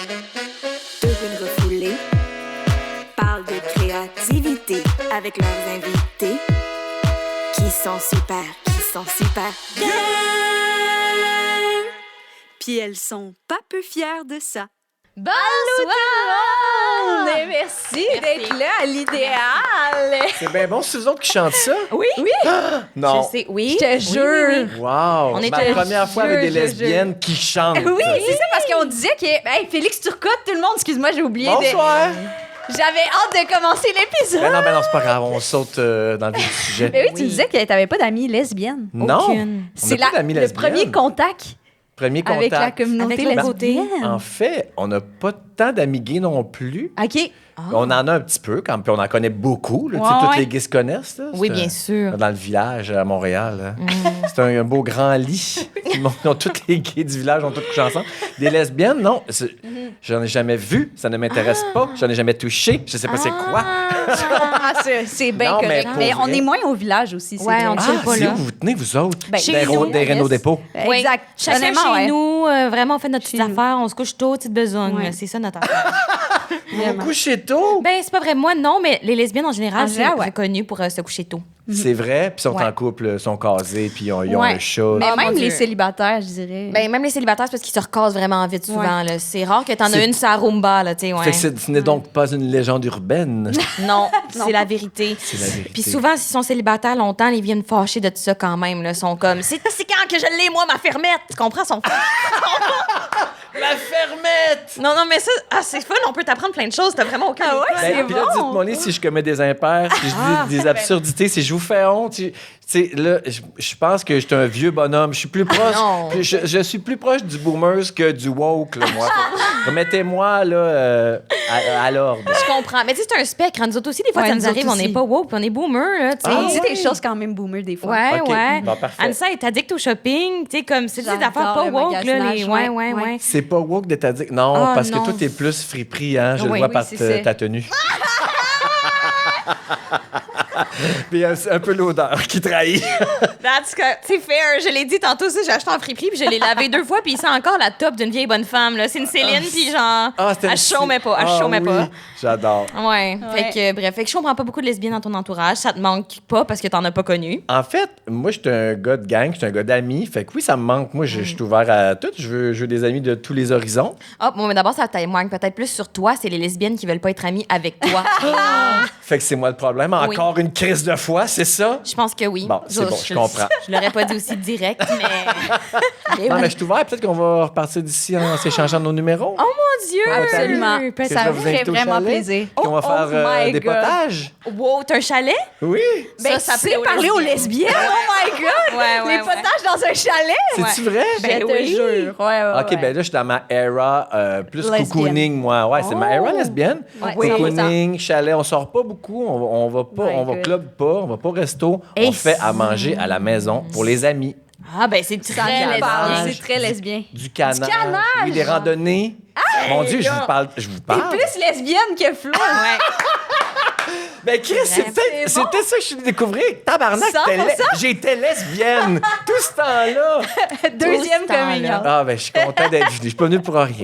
Deux brunes refoulées parlent de créativité avec leurs invités qui sont super bien. Puis elles sont pas peu fières de ça. Bonsoir! Et merci d'être là à l'idéal. C'est bien bon, c'est vous autres qui chantent ça? Oui? Oui. Non. Je sais, oui. Je te jure. Wow! On est ma première fois avec des lesbiennes qui chantent. Oui, c'est ça, parce qu'on disait que... Hey, Félix Turcotte, tout le monde, excuse-moi, j'ai oublié. Bonsoir! J'avais hâte de commencer l'épisode. Ben non, c'est pas grave, on saute dans le vif du sujet. Mais oui, tu disais que t'avais pas d'amis lesbiennes. Non, Aucune. C'est pas d'amis le lesbiennes. premier contact Premier contact. avec la communauté Avec le lesbienne. En fait, on n'a pas tant d'amis gays non plus. OK. On en a un petit peu, puis on en connaît beaucoup. Là, tu sais, Ouais, toutes ouais. les gays se connaissent. Là. Oui, C'est bien sûr. Dans le village à Montréal. Là. C'est un beau grand lit. Ils ont tous les gays du village ont tous couché ensemble. Des lesbiennes, non. J'en ai jamais vu. Ça ne m'intéresse pas. J'en ai jamais touché. Je sais pas c'est quoi. C'est bien Non, mais correct. pour Mais on vrai. est moins au village aussi. c'est Ouais, vrai. on chill pas C'est là. où vous tenez, vous autres? Ben, chez des nous, des Renault dépôts. Oui. Exact. Chacun Honnêtement, chez ouais. nous, vraiment, on fait notre petite Chez nous. affaire, on se couche tôt, petite besogne. Ouais. C'est ça notre affaire. Vous couchez tôt? Ben, c'est pas vrai, moi, non, mais les lesbiennes en général, En général, c'est ouais. reconnu pour se coucher tôt. C'est vrai, puis ils sont Ouais. en couple, sont casés, puis ils ont Ouais. un chat. Mais Oh, même mon les Dieu. célibataires, je dirais. Ben, même les célibataires, c'est parce qu'ils se recassent vraiment vite souvent. Ouais. Là. C'est rare que t'en as C'est- une sur la Roomba, là, tu sais, ouais. Fait que ce n'est donc pas une légende urbaine. Non, c'est la vérité. C'est la vérité. Puis souvent, s'ils sont célibataires longtemps, ils viennent fâcher de tout ça quand même. Là. Ils sont comme, c'est quand que je l'ai, moi, ma fermette? Tu comprends? Son La fermette! Non, mais ça, c'est fun, on peut t'apprendre plein de choses. T'as vraiment aucun école. c'est Puis là, bon. dites-moi si je commets des impairs, si je dis des absurdités, si je vous fais honte. Tu sais, là, je pense que je suis un vieux bonhomme. Je suis plus proche. non. Je suis plus proche du boomers que du woke, là, moi. Remettez-moi, là, à l'ordre. Je comprends. Mais tu sais, c'est un spectre. Nous autres aussi, des fois, Ouais, ça nous nous arrive, autres on n'est aussi. pas woke, puis on est boomer, là, tu sais. On dit ouais. des choses quand même boomer des fois. Ouais, OK. ouais. Bon, parfait. Anissa est addict au shopping, tu sais, comme c'est des J'adore affaires pas le woke, là. magasinage, Ouais, ouais. ouais. C'est pas woke d'être addict. Non, Ah, parce non. que toi, t'es plus friperie, hein? Je le Oui, vois oui, par c'est ça. ta tenue. Puis c'est un peu l'odeur qui trahit. C'est fair. Je l'ai dit tantôt, ça, j'ai acheté en friperie, puis je l'ai lavé 2 fois, puis il sent encore la top d'une vieille bonne femme, là. C'est une Céline, puis genre, c'était elle chômait pas, elle Ah chômait oui, pas. J'adore. Ouais. Fait que, bref, fait que je comprends pas beaucoup de lesbiennes dans ton entourage. Ça te manque pas parce que t'en as pas connu. En fait, moi, je suis un gars de gang, je suis un gars d'amis. Fait que oui, ça me manque. Moi, je suis ouvert à tout. Je veux des amis de tous les horizons. Ah, bon, mais d'abord, ça témoigne peut-être plus sur toi. C'est les lesbiennes qui veulent pas être amies avec toi. Fait que c'est moi le problème. Oui. Encore une crise de foi, c'est ça? Je pense que oui. Bon, c'est bon, je comprends. Je l'aurais pas dit aussi direct, mais. Non, mais je suis ouvert. Peut-être qu'on va repartir d'ici en s'échangeant nos numéros. Oh mon Dieu! Absolument. Peut-être. Ça je vais vous ferait inviter au vraiment chalet. plaisir. Qu'on va faire my des God. potages. Wow, t'as un chalet? Oui. Ben, Ça tu sais plaît aux parler aux lesbiennes. lesbiennes. Oh my God! Ouais, Les potages dans un chalet? C'est-tu vrai? Je te jure. Ouais, OK, ben là, je suis dans ma era plus Lesbienne. cocooning, moi. Ouais, c'est ma era lesbienne. Ouais, Cocooning, chalet, on sort pas beaucoup, on va pas, My on va God. club pas, on va pas au resto, Et on fait à manger à la maison pour les amis. Ah, ben c'est très lesbien. C'est très lesbien. Du canage. canage! Oui, des randonnées. Mon Dieu, je vous parle. T'es plus lesbienne que Flo. Ouais. Ben, Chris, c'était ça que je suis découvert. Tabarnak, 100%. j'étais lesbienne tout ce temps-là. Deuxième Tout ce coming temps-là. out. Ah, ben, je suis content d'être venu. Je suis pas venu pour rien.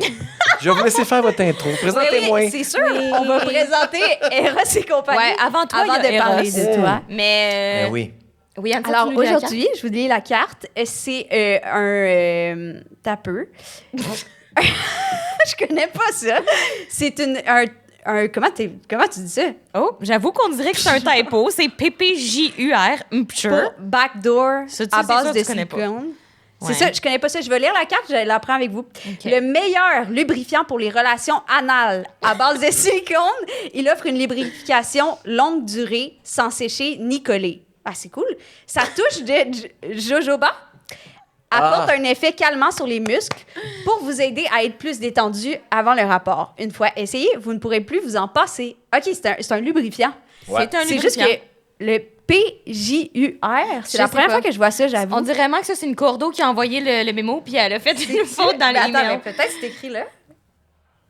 Je vais vous laisser faire votre intro. Présentez-moi. Oui, c'est sûr. On va présenter Eros et compagnie. Ouais, avant toi, avant il y a de parler Eros. de toi. Mais. Ben oui. Oui, Anne, Alors tu nous lis la aujourd'hui, je vous lis la carte. C'est un tapeux. Je connais pas ça. C'est comment tu dis ça? carte. Oh, j'avoue qu'on dirait que c'est un typo. C'est PPJUR, Mpture. Pour backdoor Ça, tu à sais, c'est base sûr de que tu connais pas. silicone. Ouais. C'est ça, je connais pas ça. Je vais lire la carte, je la prends avec vous. Le meilleur lubrifiant pour les relations anales à base de silicone. Il offre une lubrification longue durée, sans sécher ni coller. Ah, c'est cool. Sa touche de jojoba apporte un effet calmant sur les muscles pour vous aider à être plus détendu avant le rapport. Une fois essayé, vous ne pourrez plus vous en passer. OK, c'est un lubrifiant. Ouais. C'est un C'est juste lubrifiant. que le PJUR, c'est Je la sais première pas. fois que je vois ça, j'avoue. On dirait vraiment que ça, c'est une cordeau qui a envoyé le mémo, puis elle a fait une faute dans Attends, l'email. mais peut-être c'est écrit là.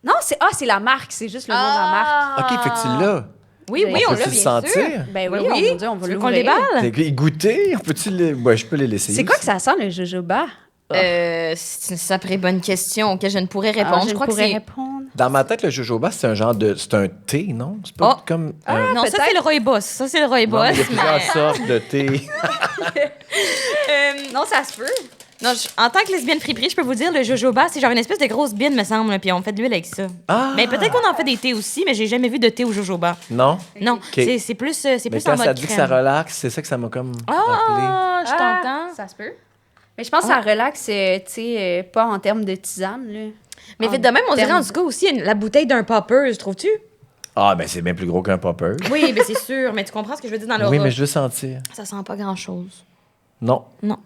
Non, c'est la marque, c'est juste le nom de la marque. OK, fait que tu l'as. Oui, oui, on peut-tu l'a le bien sentir? sûr. Ben oui, Oui, oui. oh mon Dieu, on va Tu veux l'ouvrir. qu'on le déballe? Fait que, y goûter? Peux-tu les... Ouais, je peux les laisser. C'est quoi que ça sent, le jojoba? C'est une sacrée bonne question auquel je ne pourrais répondre. Je je crois que pourrais c'est répondre. Dans ma tête, le jojoba, c'est un genre de... C'est un thé, non? C'est pas comme... Non, ça, c'est le rooibos. Ça, c'est le non, rooibos. mais il y a plusieurs sortes de thé. Non, ça se peut. Non, en tant que lesbienne friperie, je peux vous dire, le jojoba, c'est genre une espèce de grosse bine, me semble, là, puis on fait de l'huile avec ça. Ah! Mais peut-être qu'on en fait des thés aussi, mais j'ai jamais vu de thé au jojoba. Non? Non, c'est plus, c'est Mais plus en quand ça mode dit que crème. ça relaxe, c'est ça que ça m'a comme rappelé. Ah, je t'entends. Ça se peut. Mais je pense que ça relaxe, tu sais, pas en termes de tisane, là. Mais vite de même, on dirait en tout cas aussi la bouteille d'un popper, trouves-tu? Ah, ben c'est bien plus gros qu'un popper. Oui, mais c'est sûr. Mais tu comprends ce que je veux dire dans l'aura? Oui, mais je veux sentir. Ça sent pas grand-chose. Non. Non.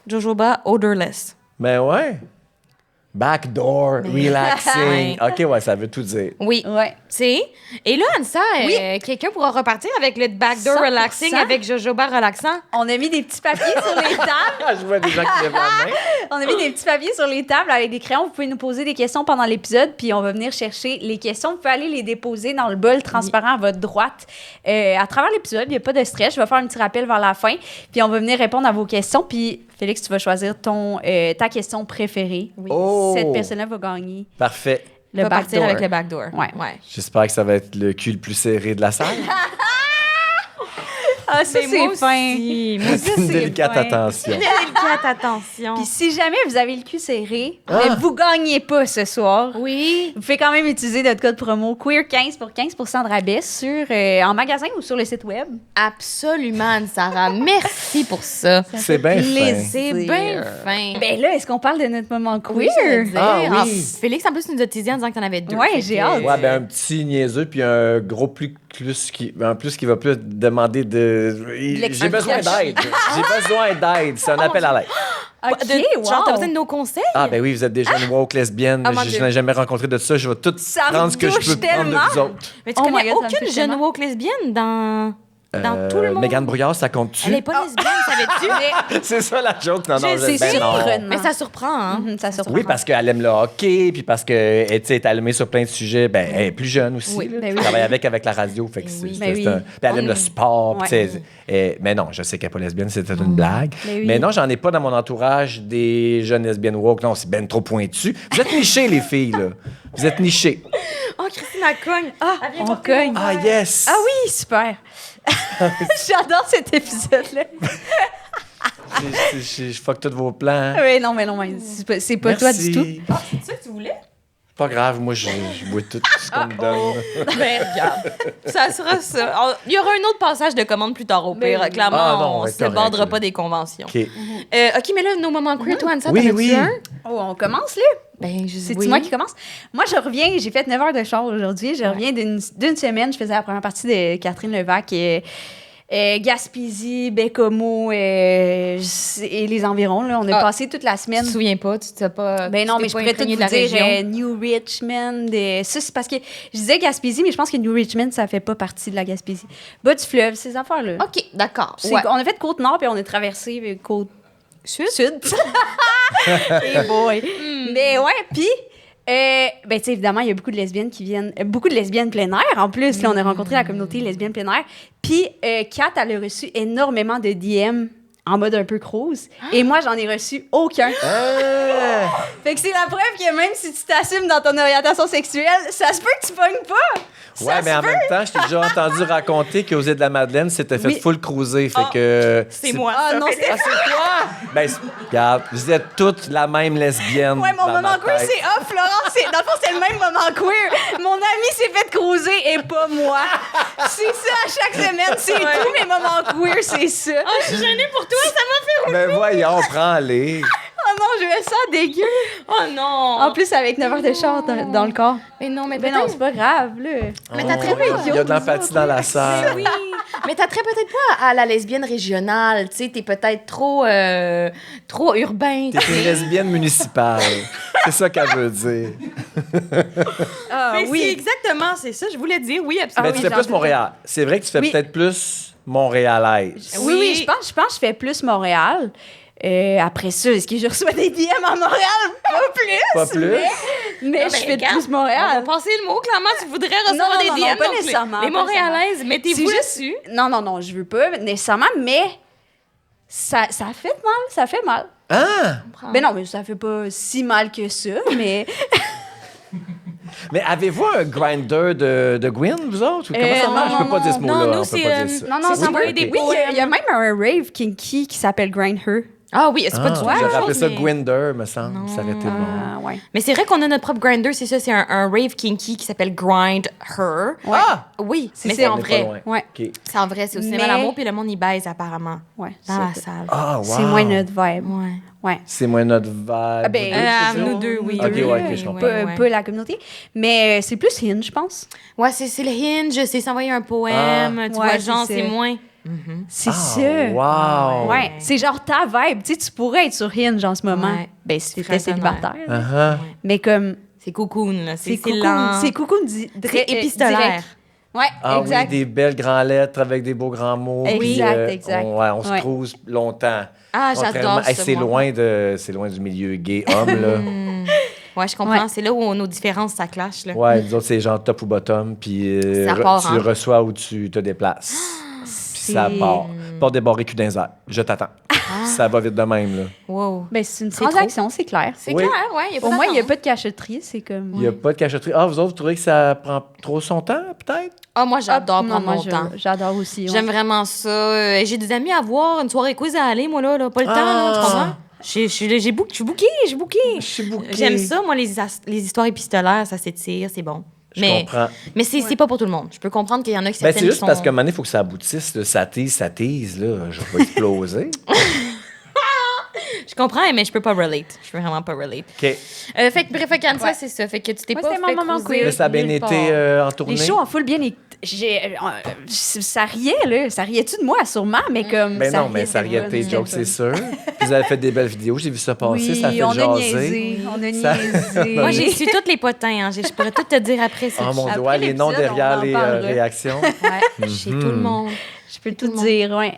Jojoba odorless. Ben ouais. Backdoor, relaxing. OK, ouais, ça veut tout dire. Oui. Ouais. Tu sais. Et là, Anissa, quelqu'un pourra repartir avec le backdoor 100%. relaxing avec jojoba relaxant? On a mis des petits papiers sur les tables. Ah, je vois des gens qui lèvent la main. On a mis des petits papiers sur les tables avec des crayons. Vous pouvez nous poser des questions pendant l'épisode, puis on va venir chercher les questions. Vous pouvez aller les déposer dans le bol transparent à votre droite. À travers l'épisode, il n'y a pas de stress. Je vais faire un petit rappel vers la fin, puis on va venir répondre à vos questions. Puis Félix, tu vas choisir ta question préférée. Oui. Oh! Cette personne-là va gagner Parfait. le Va partir backdoor. avec le backdoor. Ouais. J'espère que ça va être le cul le plus serré de la salle. Ah, ça, Mais moi c'est fin. aussi. Moi C'est une délicate fin. attention. Délicate attention. Puis si jamais vous avez le cul serré, Ah! mais vous gagnez pas ce soir, Oui. vous pouvez quand même utiliser notre code promo QUEER15 pour 15% de rabais sur, en magasin ou sur le site web. Absolument, Sarah. Merci pour ça. C'est bien fin. C'est bien fin. Ben là, est-ce qu'on parle de notre moment Oui, queer? j'allais dire. Ah oui. Félix, en plus, nous a teasé en disant que t'en avais deux. Ouais, Fait j'ai que- hâte. Ouais, ben un petit niaiseux, puis un gros plus qui va plus demander de... J'ai besoin d'aide. J'ai besoin d'aide. C'est un appel à l'aide. OK, wow. Genre, t'as besoin de nos conseils? Ah, ben oui, vous êtes des jeunes woke lesbiennes. Ah, mon Je Dieu. n'ai jamais rencontré de ça. Je vais tout Ça me prendre ce que je touche peux prendre de tellement. vous autres. Mais tu Oh my connais God, ça me aucune touche jeune tellement. woke lesbienne dans tout le monde? Mégane Brouillard, ça compte-tu? Elle est pas lesbienne, savais-tu? C'est ça la joke? Non, non, C'est ben non. surprenant. Mais ça surprend, hein? Ça surprend. Oui, parce qu'elle aime le hockey, puis parce qu'elle est allumée sur plein de sujets. Ben, elle est plus jeune aussi. Oui, là. ben Je oui. travaille avec la radio. Fait que c'est, Ben oui. puis elle aime le sport. puis Ouais. mais non, je sais qu'elle n'est pas lesbienne, c'était une blague. Ben oui. Mais non, j'en ai pas dans mon entourage des jeunes lesbiennes woke. Non, c'est ben trop pointu. Vous êtes nichés, les filles, là. Vous êtes nichés. Oh, Christine, elle cogne. Ah, Elle vient on porter cogne. mon Ah, verre. yes! Ah oui, super. J'adore cet épisode-là. Je fuck tous vos plans. Oui, non, mais c'est pas toi du tout. Ah, c'est ça que tu voulais? Pas grave, moi, je bois tout ce qu'on me donne. Ben, regarde. Ça sera ça. Il y aura un autre passage de commande plus tard au pire. Ben, Clairement, Ah, non, on on va ne être se correct, bordera là. pas des conventions. OK. OK, mais là, nos moments queer, toi, Anne-Sat, Oui, t'en as-tu oui. un? Oh, on commence, là? Ben, je C'est oui. moi qui commence. Moi, je reviens, j'ai fait 9 heures de char aujourd'hui. Je reviens d'une semaine. Je faisais la première partie de Catherine Levac et Gaspésie, Bécomo et les environs. Là. On a passé toute la Tu semaine. te souviens pas? Tu t'es pas. Ben non, tu t'es mais je pas pourrais tout imprégné vous de la dire région. New Richmond. Ça, c'est parce que je disais Gaspésie, mais je pense que New Richmond, ça fait pas partie de la Gaspésie. Bas du fleuve, ces affaires-là. OK, d'accord. C'est- Ouais. On a fait Côte-Nord, puis on a traversé Côte-Sud. Et boy. Mais ouais, puis... ben, tu sais, évidemment, il y a beaucoup de lesbiennes qui viennent... beaucoup de lesbiennes plein air, en plus. Là, on a rencontré la communauté lesbienne plein air. Puis, Kat, elle a reçu énormément de DM en mode un peu cruise. Et moi, j'en ai reçu aucun. Ah! Fait que c'est la preuve que même si tu t'assumes dans ton orientation sexuelle, ça se peut que tu pognes pas. Ouais, mais en même temps, je t'ai déjà entendu raconter qu'aux îles de la Madeleine, c'était fait Oui. full cruiser. Fait que. C'est moi. Ah ça. non, c'est... Ben, regarde, vous êtes toutes la même lesbienne. Ouais, mon dans moment ma queer, tête. c'est off, Florence. Dans le fond, c'est le même moment queer. Mon ami s'est fait cruiser et pas moi. C'est ça à chaque semaine. C'est tout mes moments queer, c'est ça. Oh, je suis gênée pour toi, ça m'a fait. Ben voyons, prends-les. Oh non, je me sens dégueu. Oh non. En plus, avec 9 heures de char dans le corps. Mais non, mais Mais non, peut-être. c'est pas grave, là. Mais t'as très Oh, il y a de l'empathie dans la salle. Oui, mais t'as très peut-être pas à la lesbienne régionale, tu sais, t'es peut-être trop urbain. T'es une lesbienne municipale. C'est ça qu'elle veut dire. Ah Mais oui. c'est exactement, c'est ça, je voulais dire, oui, Mais absolument. tu fais j'en plus doute. Montréal. C'est vrai que tu fais Oui. peut-être plus montréalaise. Oui, oui, je pense que je fais plus Montréal. Après ça, est-ce que je reçois des DM à Montréal? Pas plus. Pas plus? Mais Non, je mais fais regarde, plus On va Montréal. passer le mot, clairement, tu voudrais recevoir Non, des non, DM. non, pas donc nécessairement, Les pas Montréalaises, C'est mettez-vous juste- là-dessus. Non, je veux pas nécessairement, mais ça fait mal, ça fait mal. Ah! Ben non, mais ça fait pas si mal que ça, mais... Mais avez-vous un grinder de Gwyn, vous autres? Ou comment ça marche? Je peux pas dire ce mot-là. non, nous, on peut c'est, pas dire ça. Non, C'est s'envoyer des Oui, il y a même un rave kinky qui s'appelle Grind Her. Ah oui, c'est pas du tout la même J'aurais appelé chose, ça mais... Gwinder, me semble. Ça aurait été bon. Ah, ouais. Mais c'est vrai qu'on a notre propre grinder, c'est ça, c'est un rave kinky qui s'appelle Grind Her. Ah! Oui, mais ça. c'est en On est pas vrai. loin. Ouais. OK. C'est en vrai, c'est au cinéma Mais- l'amour, puis le monde y baise apparemment. Ouais, Dans la c'est- salle. Ah, wow. C'est moins notre vibe. Ouais. Ouais. C'est moins notre vibe. Ah, ben, Vous deux, c'est ça? nous deux, oui. OK, Oui, ouais, OK, oui, je comprends. Pas, ouais. pas la communauté. Mais c'est plus Hinge, je pense. Ouais, c'est le hinge, c'est s'envoyer un poème, tu Ouais, vois, c'est genre, c'est ça. moins... C'est Ah, ça. wow. Ouais, c'est genre ta vibe. Tu sais, tu pourrais être sur Hinge en ce moment. Ouais. Ben, si t'étais Fragile. célibataire. Uh-huh. Mais comme. C'est cocoon, là. C'est C'est cocoon. lent. C'est cocoon. C'est épistolaire. direct. Ouais, Ah exact. oui, des belles grandes lettres avec des beaux grands mots. Exact, puis, exact. On se Ouais. trouve longtemps. Ah, Contrairement- j'adore Hey, ça, c'est moi. loin du milieu gay-homme, là. Ouais, je comprends. Ouais. C'est là où nos différences, ça clash, là. Ouais, nous autres, c'est genre top ou bottom, puis Ça part, tu hein. reçois ou tu te déplaces. Puis ça part. Pas débarrer cul d'un air. Je t'attends. Ça va vite de même, là. Wow. Ben, c'est une C'est transaction, c'est clair. C'est Oui. clair, ouais. Y a pas Au moins, il n'y a d'attente. pas de cachotterie. C'est comme. Il n'y a pas de cachotterie. Ah, vous autres, vous trouvez que ça prend trop son temps, peut-être? Ah, moi, j'adore Non, prendre moi, mon temps. j'adore aussi. ouais. J'aime vraiment ça. J'ai des amis à voir, une soirée quiz à aller, moi, là. Pas le temps, là, tu comprends? Je suis bookée. Je suis bouquée. J'aime ça, moi, les histoires épistolaires, ça s'étire, c'est bon. Je Mais comprends. c'est pas pour tout le monde. Je peux comprendre qu'il y en a qui Ben, certaines c'est juste qui parce sont- qu'à un moment donné, il faut que ça aboutisse. Là. Ça tease, là. Je vais exploser. Je comprends, mais je peux pas relate. Je peux vraiment pas relate. OK. Fait que, bref, Kansas, Ouais. c'est ça. Fait que tu t'es Moi, pas c'était fait mon moment cruiser queer. Mais ça a bien nulle été part. en tournée. Les shows en full bien. Ça riait, là. Ça riait-tu de moi, sûrement, mais comme. Ben non, mais ça riait riait de tes de jokes, c'est sûr. Puis vous avez fait des belles vidéos. J'ai vu ça passer. Oui, ça a fait on a jaser. niaisé. On a Ça- niaisé. Moi, j'ai su tous les potins. Hein. Je pourrais tout te dire après. Oh mon Après Dieu, ouais, les noms l'épisode, derrière on en les parlera. réactions. Ouais, chez tout le monde. Je peux tout dire, ouais.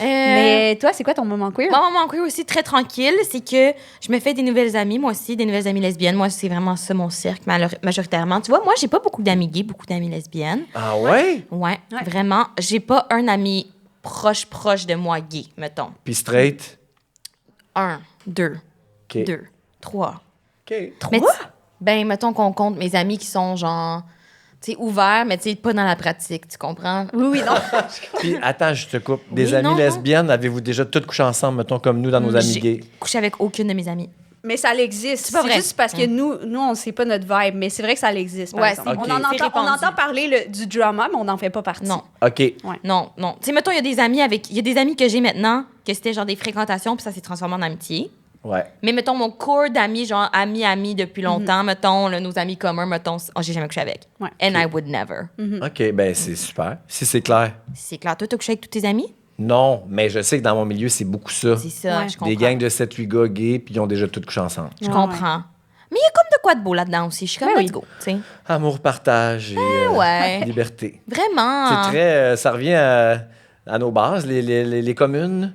Mais Mais toi, c'est quoi ton moment queer? mon moment queer aussi très tranquille, c'est que je me fais des nouvelles amies, moi aussi, des nouvelles amies lesbiennes. Moi, c'est vraiment ça mon cercle, majoritairement. Tu vois, moi, j'ai pas beaucoup d'amis gays, beaucoup d'amies lesbiennes. Ah ouais? Ouais, vraiment. J'ai pas un ami proche de moi gay, mettons. Puis straight? 1, 2, OK. 2, 3. OK. Mais ben, mettons qu'on compte mes amis qui sont genre, tu sais, ouverts, mais tu sais, pas dans la pratique, tu comprends? Oui, non. Puis attends, je te coupe. Des Oui, amies non, non. lesbiennes, avez-vous déjà toutes couché ensemble, mettons, comme nous, dans nos amis J'ai gays? couché avec aucune de mes amies. Mais ça l'existe. C'est pas vrai. juste parce que nous, on sait pas notre vibe, mais c'est vrai que ça l'existe. par Ouais, exemple. c'est- On, ok. en C'est entend, on répandu. entend parler du drama, mais on n'en fait pas partie. Non. OK. Non. Tu sais, mettons, il y a des amis que j'ai maintenant, que c'était genre des fréquentations, puis ça s'est transformé en amitié. Ouais. Mais mettons, mon core d'amis, genre amis depuis longtemps, mettons, là, nos amis communs, mettons, j'ai jamais couché avec. Ouais. And I would never. OK, ben c'est super. Si c'est clair. C'est clair. Toi, t'as couché avec tous tes amis? Non, mais je sais que dans mon milieu, c'est beaucoup ça. C'est ça, Ouais. je comprends. Des gangs de 7-8 gars gays, puis ils ont déjà toutes couché ensemble. Je Ouais, comprends. Mais il y a comme de quoi de beau là-dedans aussi. Je suis comme, Ben let's oui. go, tu sais. Amour, partage et ouais. liberté. Vraiment. C'est très... ça revient à nos bases, les communes.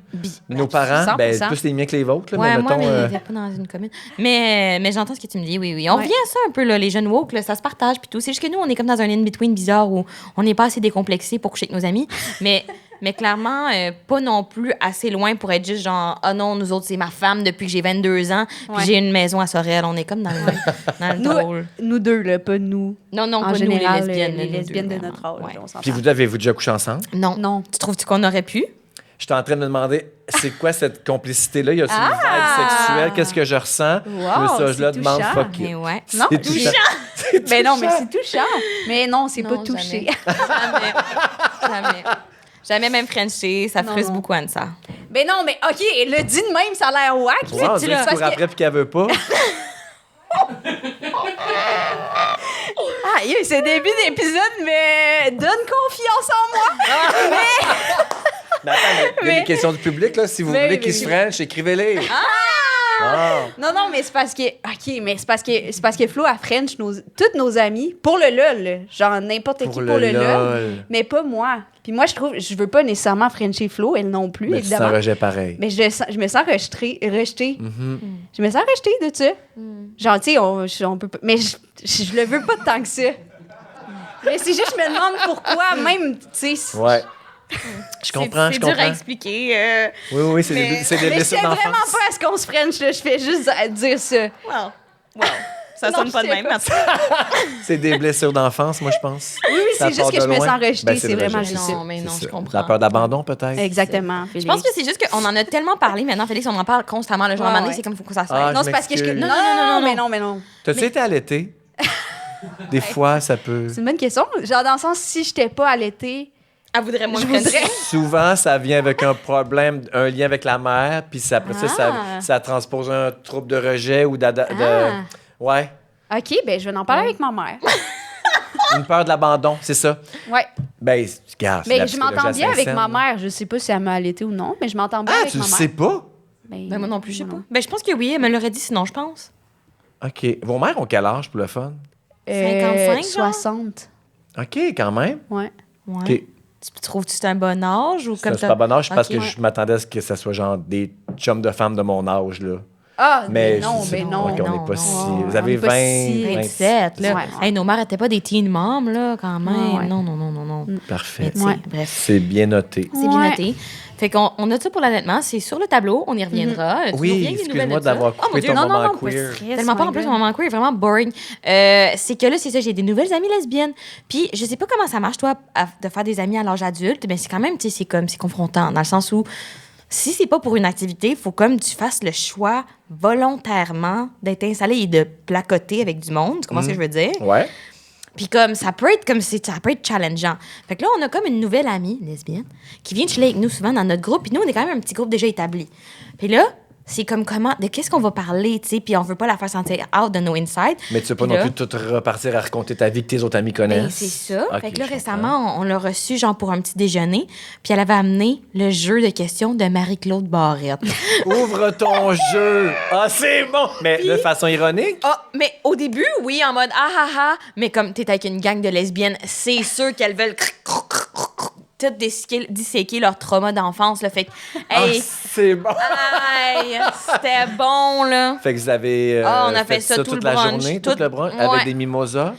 Nos parents, 100%. ben, plus les miens que les vôtres. Là, Ouais, mais moi, mettons, mais j'étais pas dans une commune. Mais j'entends ce que tu me dis, oui. On Ouais. revient à ça un peu, là, les jeunes woke, là, ça se partage, puis tout. C'est juste que nous, on est comme dans un in-between bizarre où on n'est pas assez décomplexé pour coucher avec nos amis. Mais clairement, pas non plus assez loin pour être juste genre, ah non, nous autres, c'est ma femme depuis que j'ai 22 ans, puis Ouais. j'ai une maison à Sorel. On est comme dans le drôle. Nous deux, là, pas nous. Non, En pas général, nous, les lesbiennes. les nous lesbiennes deux, de notre âge, vraiment. Ouais. on s'entend. puis vous avez-vous déjà couché ensemble? Non. Non. Tu trouves-tu qu'on aurait pu? J'étais en train de me demander, c'est quoi cette complicité-là? Y a-t-il une vibe sexuelle? Qu'est-ce que je ressens? Wow, ça, je le c'est demande, touchant. fuck Mais it. ouais. Non, C'est touchant. Ben non, mais c'est touchant. Mais non, c'est pas Non, touché. Jamais. Jamais même Frenché, ça Non, frustre non. beaucoup Anne-ça. Ben non, mais OK, le dit de même, ça a l'air wack. Ouais, on dirait que tu cours après puis qu'elle veut pas. Ah, c'est début d'épisode, mais donne confiance en moi. Mais attends, il y a Mais- des questions du public, là. Si vous Mais voulez oui, qu'ils mais- se French, écrivez-les. Ah! Non, mais c'est parce que... OK, mais c'est parce que Flo a French toutes nos amis pour le LOL. Là. Genre n'importe qui pour le LOL. Mais pas moi. Puis moi, je veux pas nécessairement Frencher Flo, elle non plus, Mais tu évidemment. t'en rejet pareil. Mais je me sens rejetée. Mhm. Je me sens rejetée de ça. Genre, tu sais, on peut pas... Mais je le veux pas tant que ça. Mais c'est juste, je me demande pourquoi, même, tu sais... Ouais. Je comprends, je C'est dur à comprends. expliquer. Oui, c'est Mais- des Mais je blessures sais vraiment d'enfance. pas à ce qu'on se French, là. Je fais juste dire ça. Well. Ça sonne pas de même. En tout cas. C'est des blessures d'enfance, moi, je pense. Oui, Ça c'est juste part que de je me loin. sens rejetée. Ben, c'est le vraiment rejet. juste ça. Non, mais non, C'est je ça. comprends. La peur d'abandon, peut-être? Exactement. Je pense que c'est juste qu'on en a tellement parlé maintenant, Félix, on en parle constamment. Le genre, à un moment donné, Ouais. c'est comme il faut que ça Ah, s'arrête. Non, je c'est parce que je. m'excuse. Non, mais non. T'as-tu été allaité? Des fois, ça peut... C'est une bonne question. Genre, dans le sens, si je n'étais pas allaitée, Elle voudrait moins je me voudrais. Souvent, ça vient avec un problème, un lien avec la mère, puis après ça, Ah. ça transpose un trouble de rejet ou Ouais, OK, ben je vais en parler avec ma mère. une peur de l'abandon, c'est ça. Ouais. Ben, regarde, c'est Mais la je m'entends psychologie bien avec Saint-Saëns, ma là. mère. Je sais pas si elle m'a allaitée ou non, mais je m'entends bien Ah, avec tu ma le mère. sais pas? Ben, moi non plus, je sais pas. Ben, je pense que oui, elle me l'aurait dit sinon, je pense. OK. Vos mères ont quel âge pour le fun? 55, genre? 60. OK, quand même. Ouais. Ouais. OK. Tu trouves-tu que c'est un bon âge ou C'est comme un super bon âge parce Ok. que je m'attendais à ce que ça soit genre des chums de femmes de mon âge, là. Ah, Mais non, je- ben non. OK, on n'est pas non, si... non. Vous avez On est pas 20... si- 27, là. Ouais. Hey, nos mères n'étaient pas des teen moms, là, quand même. Ouais. Non, non, non, non, non. Parfait. Mais tu sais, Ouais. bref. C'est bien noté. C'est bien Ouais. noté. Fait qu'on a ça pour l'allaitement. C'est sur le tableau. On y reviendra. Tu nous Oui, reviens avec des nouvelles excuse-moi de ça? d'avoir Oh, mon coupé Dieu, ton non, moment non, pas de queer. stress, tellement pas. En my plus, God. mon moment queer est vraiment boring. C'est que là, c'est ça, j'ai des nouvelles amies lesbiennes. Puis, je sais pas comment ça marche, toi, de faire des amis à l'âge adulte, mais c'est quand même, tu sais, c'est confrontant, dans le sens où si c'est pas pour une activité, il faut comme tu fasses le choix volontairement d'être installé et de placoter avec du monde. Tu comprends ce que je veux dire? Ouais. Puis comme ça peut être challengeant. Fait que là, on a comme une nouvelle amie lesbienne qui vient chiller avec nous souvent dans notre groupe. Puis nous, on est quand même un petit groupe déjà établi. Puis là, c'est comme de qu'est-ce qu'on va parler, tu sais, puis on veut pas la faire sentir out de nos insides. Mais tu veux pas Puis non là, plus tout repartir à raconter ta vie que tes autres amis ben, connaissent. c'est ça. Ok, fait que là, je récemment, on l'a reçu genre pour un petit déjeuner. Puis elle avait amené le jeu de questions de Marie-Claude Barrette. comprends. Ouvre ton jeu! Ah, c'est bon! Mais de façon ironique? Ah, mais au début, oui, en mode ah ah ah. Mais comme t'es avec une gang de lesbiennes, c'est sûr qu'elles veulent tout disséquer leur trauma d'enfance. Là. Fait que, hey, Ah, c'est bon! aïe, c'était bon, là. Fait que vous avez Ah, on a fait ça tout toute le la brunch, journée, tout- tout le brunch, ouais. avec des mimosas.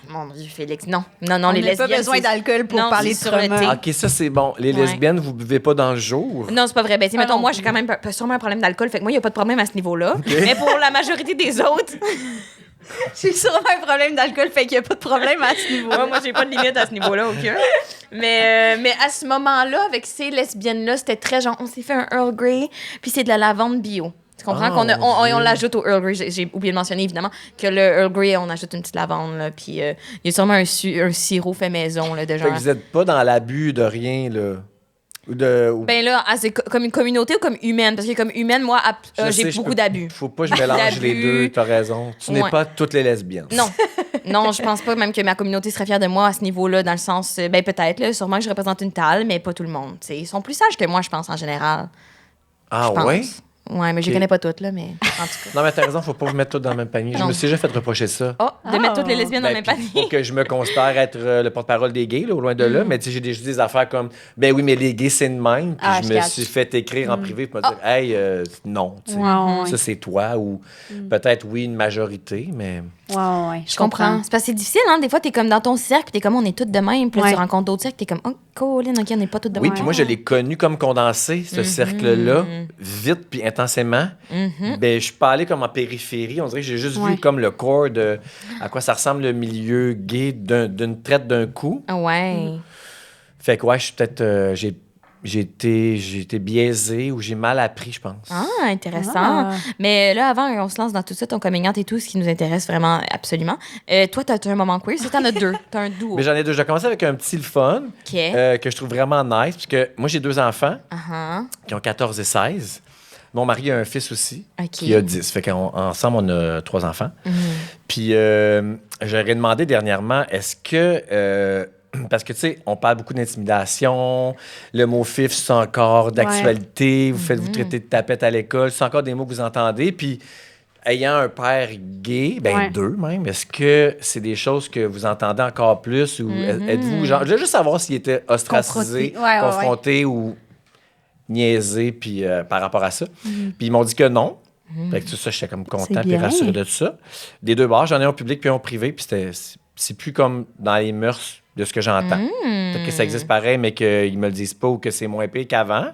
Mon Dieu, Félix, non. Non, On les n'a pas lesbiennes. besoin c'est- d'alcool pour Non, parler de c'est sur le trauma. thé. OK, ça, c'est bon. Les Ouais. lesbiennes, vous buvez pas dans le jour? Non, c'est pas vrai. Ben, tu sais, Ah, mettons, non moi, plus. j'ai quand même sûrement un problème d'alcool. Fait que moi, il n'y a pas de problème à ce niveau-là. Mais pour la majorité des autres, J'ai sûrement un problème d'alcool, fait qu'il n'y a pas de problème à ce niveau. moi, j'ai pas de limite à ce niveau-là, aucun. Mais à ce moment-là, avec ces lesbiennes-là, c'était très genre, on s'est fait un Earl Grey, puis c'est de la lavande bio. Tu comprends? Ah, On l'ajoute au Earl Grey. J'ai oublié de mentionner, évidemment, que le Earl Grey, on ajoute une petite lavande, là, puis il y a sûrement un sirop fait maison, là, de Fait genre... que vous êtes pas dans l'abus de rien, là. Ou Ben là, c'est comme une communauté ou comme humaine? Parce que comme humaine, moi, Je sais, j'ai je beaucoup peux- d'abus. Faut pas que je mélange les D'abus. deux, t'as raison. Tu n'es Ouais. pas toutes les lesbiennes. Non. Non, je pense pas même que ma communauté serait fière de moi à ce niveau-là, dans le sens, ben peut-être, là, sûrement que je représente une talle, mais pas tout le monde. T'sais. Ils sont plus sages que moi, je pense, en général. Ah je pense. ouais? Ouais, mais je les Ok. connais pas toutes, là, mais en tout cas. Non, mais t'as raison, faut pas vous mettre toutes dans le même panier. Je Non. me suis déjà fait reprocher ça. Oh, de mettre toutes les lesbiennes dans Ben, le même puis panier. faut que je me considère être le porte-parole des gays, là, au loin de là. Mais tu sais, j'ai déjà dit des affaires comme, ben oui, mais les gays, c'est de même. Puis Ah, je je me catch. suis fait écrire en privé pour me dire, hey, non. tu sais. Ouais. Ça, c'est toi. Ou peut-être, oui, une majorité, mais. Ouais. Je comprends. C'est parce que c'est difficile, hein. Des fois, t'es comme dans ton cercle, puis t'es comme, on est toutes de même. Puis là, Ouais. tu rencontres d'autres cercles, t'es comme, oh, Colin, OK, on n'est pas toutes de Oui, même. puis moi, je l'ai connu comme condensé, ce cercle-là, vite puis intensément. Ben, je suis pas allé comme en périphérie. On dirait que j'ai juste vu comme le corps de à quoi ça ressemble le milieu gay d'une traite d'un coup. Ouais. Fait que, ouais, je suis peut-être. J'ai été biaisé ou j'ai mal appris, je pense. Ah, intéressant. Ah. Mais là, avant, on se lance dans tout ça, ton coming out et tout, ce qui nous intéresse vraiment absolument. Toi, t'as un moment queer. Si t'en as deux, t'as un duo. Mais j'en ai deux. J'ai commencé avec un petit le fun OK. que je trouve vraiment nice, puisque moi, j'ai 2 enfants Uh-huh. qui ont 14 et 16. Mon mari a un fils aussi OK. qui a 10. Fait qu'ensemble, on a 3 enfants. Mhm. Puis, j'aurais demandé dernièrement, est-ce que... parce que, tu sais, on parle beaucoup d'intimidation, le mot fif, c'est encore d'actualité, vous traitez de tapette à l'école, c'est encore des mots que vous entendez. Puis, ayant un père gay, ben 2 même, est-ce que c'est des choses que vous entendez encore plus ou êtes-vous, genre, je veux juste savoir s'il était ostracisé, confronté ou niaisé puis, par rapport à ça. Puis, ils m'ont dit que non. Fait que tout ça, j'étais comme content C'est puis bien. rassuré de tout ça. Des deux bords, j'en ai un public puis un privé, puis c'est plus comme dans les mœurs de ce que j'entends. Peut-être que ça existe pareil, mais qu'ils me le disent pas ou que c'est moins pire qu'avant.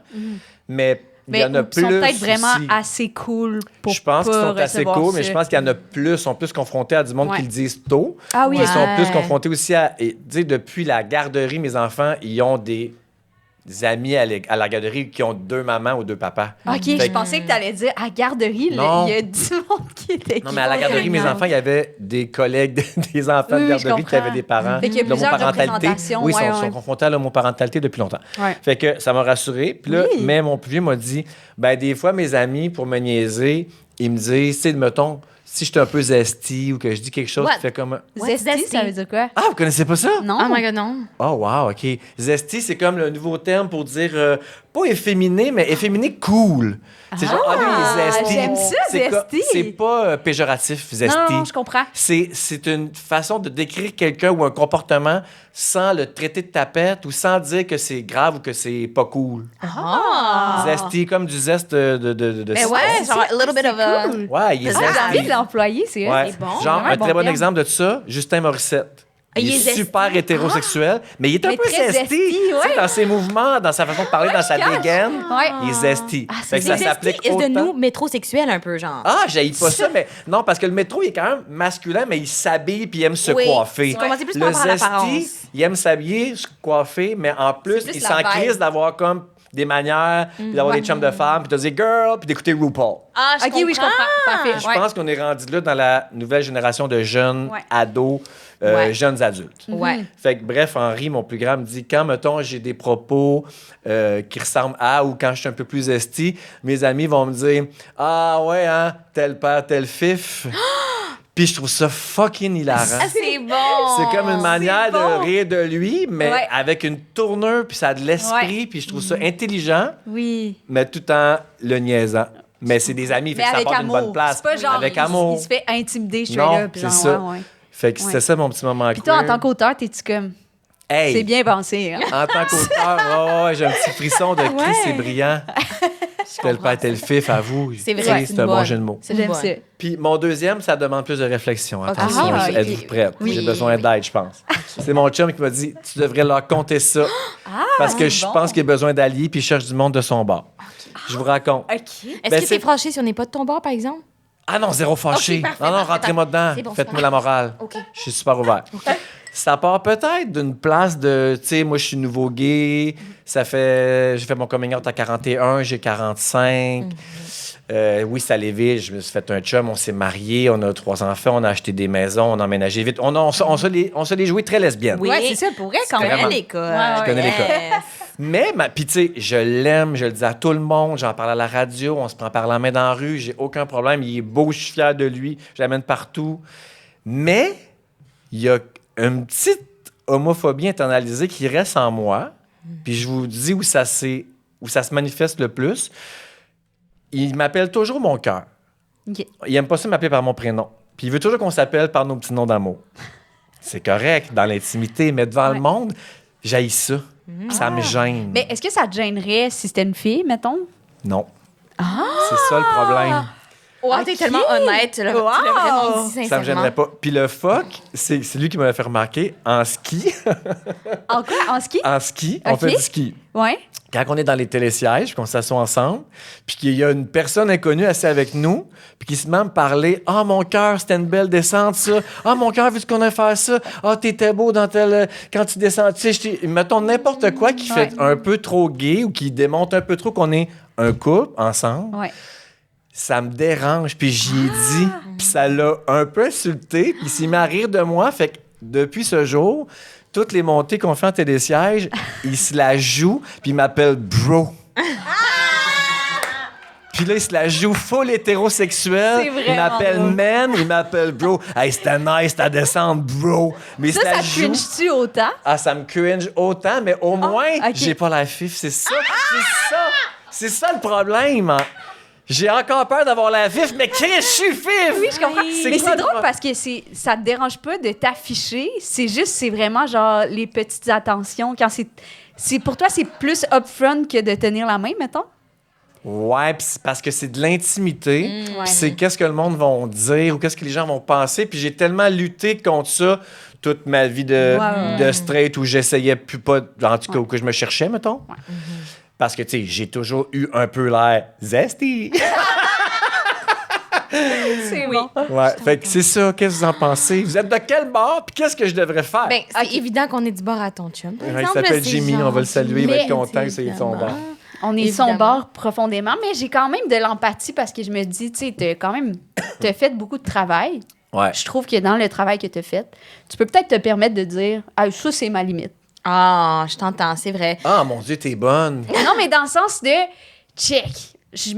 Mais il y en a Ils plus sont peut-être vraiment aussi. assez cool pour Je pense qu'ils pas sont assez recevoir cool, mais ça. je pense qu'il y en a plus, sont plus confrontés à du monde Ouais. qui le disent tôt. Ah oui, Ils sont Ouais. plus confrontés aussi à. Tu sais, depuis la garderie, mes enfants, ils ont des amis à la garderie qui ont 2 mamans ou 2 papas. OK, Fait je que- pensais que tu allais dire à garderie, Non. il y a du monde qui était. Non, mais à la garderie, mes enfants, il y avait des collègues des enfants Oui, de oui, je garderie qui avaient comprends. des parents. Fait qu'il y a plusieurs l'homoparentalité. représentations, Oui, ils ouais, sont ouais. confrontés à l'homoparentalité depuis longtemps. Ouais. Fait que ça m'a rassuré. Puis là, Oui. mais mon plus vieux m'a dit, ben des fois, mes amis, pour me niaiser, ils me disent, tu sais, mettons, si je suis un peu zesty ou que je dis quelque chose What? qui fait comme... What's Zesty, zesty? ça veut dire quoi? Ah, vous connaissez pas ça? Non? Oh my God, non. Oh, wow, OK. Zesty, c'est comme le nouveau terme pour dire, pas efféminé, mais efféminé cool. C'est genre, ah, lui, il est zesty. j'aime ça, C'est zesty. C'est pas péjoratif, zesty. Non, je comprends. C'est une façon de décrire quelqu'un ou un comportement sans le traiter de tapette ou sans dire que c'est grave ou que c'est pas cool. Ah! Zesty, comme du zeste de Mais ouais, genre, a little bit of a... Cool. Ouais, il est Ah, j'ai envie zesty. de l'employer, c'est Ouais. c'est bon. Genre, Vraiment un très bon terme. exemple de ça, Justin Morissette. Il est zesty. super hétérosexuel, mais il est un Mais peu très zesty. zesty, Tu sais, ouais. dans ses mouvements, dans sa façon de parler, dans sa dégaine, Ouais. il est zesty. Ah, Fait que ça C'est s'applique zesty is de autant. nous métrosexuels un peu, genre. Ah, j'haïs pas ça, mais non, parce que le métro, il est quand même masculin, mais il s'habille puis il aime se Oui, coiffer. c'est comme- c'est plus Le par rapport à l'apparence. zesty, il aime s'habiller, se coiffer, mais en plus, C'est plus il la s'en vibe. crise d'avoir comme des manières, puis d'avoir des chums de femmes, puis de dire girl, puis d'écouter RuPaul. Ah, OK, oui, je comprends. Parfait. Je Ouais. pense qu'on est rendu là dans la nouvelle génération de jeunes Ouais. ados, Ouais. jeunes adultes. Ouais. Fait que bref, Henri, mon plus grand, me dit quand, mettons, j'ai des propos qui ressemblent à ou quand je suis un peu plus esti, mes amis vont me dire ah ouais, hein, tel père, tel fif. Puis je trouve ça fucking hilarant. Ah, c'est bon! C'est comme une manière bon. de rire de lui, mais Ouais. avec une tournure, puis ça a de l'esprit, Ouais. puis je trouve ça intelligent, Oui. mais tout en le niaisant. Mais c'est des amis, fait Mais que ça avec part d'une amour. bonne place. C'est pas genre, avec il amour. se fait intimider, je suis Non, là. puis c'est genre, ça. ouais, ouais. Fait que c'était Ouais. ça mon petit moment Puis toi, en queer. tant qu'auteur, t'es-tu comme... Hey, C'est bien pensé, hein? en tant qu'auteur, j'ai un petit frisson de Chris, c'est brillant. Tel père, tel fif, à vous. C'est Tu vrai, sais, c'est c'est un une bon bonne. jeu de mots. C'est J'aime bon. ça. Puis mon deuxième, ça demande plus de réflexion. Attention, Ah, ok. êtes-vous prête? Oui, J'ai besoin oui. d'aide, je pense. C'est mon chum qui m'a dit tu devrais leur compter ça. parce que je bon. pense qu'il a besoin d'alliés puis il cherche du monde de son bord. Je vous raconte. OK. Est-ce Ben, que c'est- t'es fâché si on n'est pas de ton bord, par exemple? Ah non, zéro fâché. Ok, parfait, non, parfait, rentrez-moi dedans. C'est bon, Faites-moi c'est la morale. OK. Je suis super ouvert. Ça part peut-être d'une place de, tu sais, moi, je suis nouveau gay. J'ai fait mon coming out à 41, j'ai 45. Oui, ça allait vite. Je me suis fait un chum, on s'est mariés, on a 3 enfants, on a acheté des maisons, on a emménagé vite. On se les joué très lesbiennes. Oui. Ouais, c'est ça, pour vrai, quand Je même. Vraiment. connais l'école. Ouais, Je connais l'école. Yes. Mais, puis tu sais, je l'aime, je le dis à tout le monde, j'en parle à la radio, on se prend par la main dans la rue, j'ai aucun problème, il est beau, je suis fier de lui, je l'amène partout. Mais, il y a une petite homophobie internalisée qui reste en moi, puis je vous dis où ça se manifeste le plus. Il m'appelle toujours mon cœur. OK. Il aime pas ça m'appeler par mon prénom. Puis il veut toujours qu'on s'appelle par nos petits noms d'amour. C'est correct dans l'intimité, mais devant Ouais. le monde, j'haïs ça. Ça me gêne. Mais est-ce que ça te gênerait si c'était une fille, mettons? Non. C'est ça le problème. Oh, t'es tellement honnête. Tu l'as Wow. vraiment dit sincèrement. Ça me gênerait pas. Puis le fuck, c'est lui qui m'a fait remarquer, en ski, En quoi? En ski? on Ok. fait du ski. Ouais. Quand on est dans les télésièges, qu'on s'assoit ensemble, puis qu'il y a une personne inconnue assise avec nous, puis qui se met à me parler « Ah, mon cœur, c'était une belle descente, ça. Ah, mon cœur, vu qu'on a fait ça. Ah, t'étais beau dans tel... Quand tu descends, tu sais, mettons n'importe quoi qui fait un peu trop gay ou qui démontre un peu trop qu'on est un couple ensemble. Ouais. Ça me dérange, puis j'y ai dit, puis ça l'a un peu insulté, puis il s'est mis à rire de moi. Fait que depuis ce jour, toutes les montées qu'on fait en télésiège, il se la joue, puis il m'appelle bro. Puis là, il se la joue full hétérosexuel. C'est Il vraiment m'appelle drôle. man, il m'appelle bro. Hey, c'était nice ta descente, bro. Mais il se Ça la te joue. cringe-tu autant? Ah, ça me cringe autant, mais au moins, ok. j'ai pas la fif. C'est ça, c'est ça. C'est ça le problème. Hein. J'ai encore peur d'avoir la fif, mais Chris, je suis fif! Oui, je comprends. C'est Mais quoi c'est le drôle pro- parce que ça te dérange pas de t'afficher. C'est vraiment genre les petites attentions. Quand pour toi, c'est plus upfront que de tenir la main, mettons? Ouais, pis c'est parce que c'est de l'intimité. ouais. Puis c'est qu'est-ce que le monde va dire ou qu'est-ce que les gens vont penser. Puis j'ai tellement lutté contre ça toute ma vie de straight où j'essayais plus pas, en tout cas, où que je me cherchais, mettons. Parce que, tu sais, j'ai toujours eu un peu l'air zesty. C'est bon. Ouais, fait que c'est ça. Qu'est-ce que vous en pensez? Vous êtes de quel bord? Puis qu'est-ce que je devrais faire? Ben, c'est évident qu'on est du bord à ton chum. par Ouais, il exemple, s'appelle c'est Jimmy, genre- on va le saluer, il va être Mais- content que c'est son bord. On est Évidemment. son bord profondément, mais j'ai quand même de l'empathie parce que je me dis, tu sais, t'as fait beaucoup de travail. Ouais. Je trouve que dans le travail que t'as fait, tu peux peut-être te permettre de dire, ah, ça, c'est ma limite. Ah, je t'entends, c'est vrai. Ah, mon Dieu, t'es bonne. Non, mais dans le sens de, check, je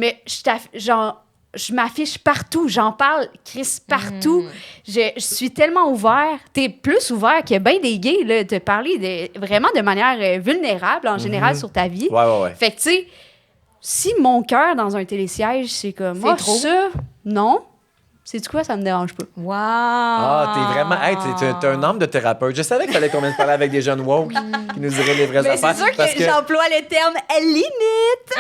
m'affiche partout, j'en parle, Chris, partout. Je suis tellement ouvert. T'es plus ouvert que bien des gays, là, de parler vraiment de manière vulnérable, en général, sur ta vie. Ouais. Fait que, tu sais, si mon cœur dans un télésiège, c'est comme, C'est moi, trop. ça, non. C'est quoi, ça me dérange pas. Wow! Ah, t'es vraiment. Hey, t'as un âme de thérapeute. Je savais qu'il fallait qu'on vienne parler avec des jeunes woke qui nous diraient les vraies Mais affaires. c'est sûr parce que j'emploie le terme « limite ».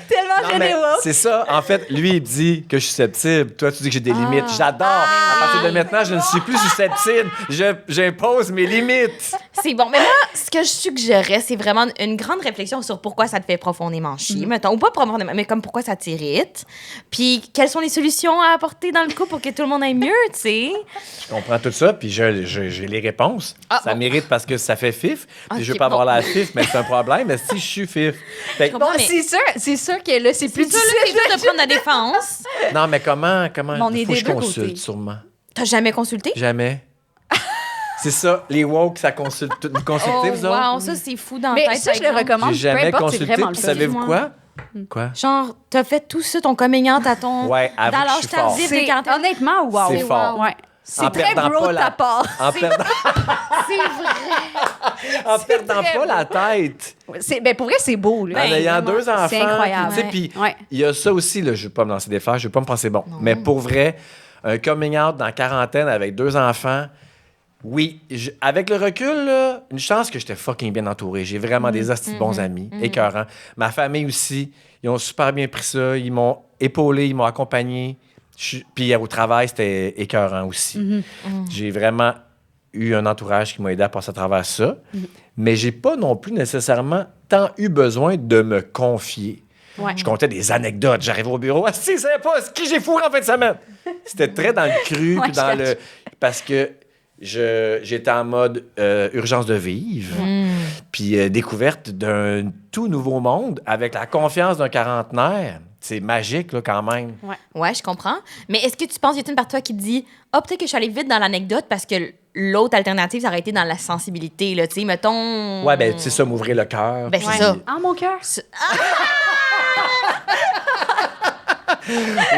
Tellement Non, je mais l'ai woke. c'est ça. En fait, lui, il dit que je suis susceptible. Toi, tu dis que j'ai des limites. J'adore. À partir de maintenant, je ne suis plus susceptible. J'impose mes limites. C'est bon. Mais moi, ce que je suggérerais, c'est vraiment une grande réflexion sur pourquoi ça te fait profondément chier, mettons. Ou pas profondément, mais comme pourquoi ça t'irrite. Puis, quelles sont les solutions à apporter dans le couple pour que tout le monde aille mieux, tu sais? Je comprends tout ça, puis j'ai les réponses. Ah, ça bon. mérite parce que ça fait fif. Puis Ok, je veux pas avoir bon. la fif, mais c'est un problème. Mais si je suis fif. Fait que- comprends. Bon, mais- c'est sûr que là, c'est plus C'est ça, là, c'est difficile. dur de prendre la défense. non, mais comment on est faut que des je deux consulte, côtés. sûrement. T'as jamais consulté? Jamais. C'est ça, les woke, ça consulte. Vous consultez, vous autres? wow, ça, c'est fou dans la Mais tête. ça, je le par exemple. recommande. J'ai Peu jamais importe, c'est consulté. vraiment Puis le fun. savez-vous quoi? Quoi? Genre, t'as fait tout ça, ton coming out à ton... Ouais, avoue dans que je l'âge suis fort. tardif de C'est 40 ans. honnêtement, wow. C'est fort. Ouais. C'est En très perdant bro pas de la- ta part. En perdant, C'est vrai. en perdant très pas beau. la tête. Ben, pour vrai, c'est beau. Là. En ayant vraiment, deux enfants. c'est incroyable. tu sais, Ouais. Puis Ouais. il y a ça aussi, là, je ne veux pas me lancer des fleurs, je ne veux pas me penser bon. Mais pour vrai, un coming out dans la quarantaine avec deux enfants, oui, avec le recul, là, une chance que j'étais fucking bien entouré. J'ai vraiment des hosties de bons amis, écœurants. Ma famille aussi, ils ont super bien pris ça. Ils m'ont épaulé, ils m'ont accompagné. Puis au travail, c'était écœurant aussi. J'ai vraiment eu un entourage qui m'a aidé à passer à travers ça. Mais j'ai pas non plus nécessairement tant eu besoin de me confier. Ouais. Je comptais des anecdotes. J'arrivais au bureau. Ah, si, c'est pas ce qui j'ai fourré en fin de semaine. C'était très dans le cru, Ouais, puis dans je le. Parce que j'étais en mode urgence de vivre, puis découverte d'un tout nouveau monde avec la confiance d'un quarantenaire. C'est magique, là, quand même. Ouais, je comprends. Mais est-ce que tu penses qu'il y a une partie de toi qui te dit « Ah, peut-être que je suis allée vite dans l'anecdote parce que l'autre alternative, ça aurait été dans la sensibilité, là, tu sais, mettons... » Ouais, ben, c'est ça, m'ouvrir le cœur. Ben, puis- c'est ça. Ah, mon cœur.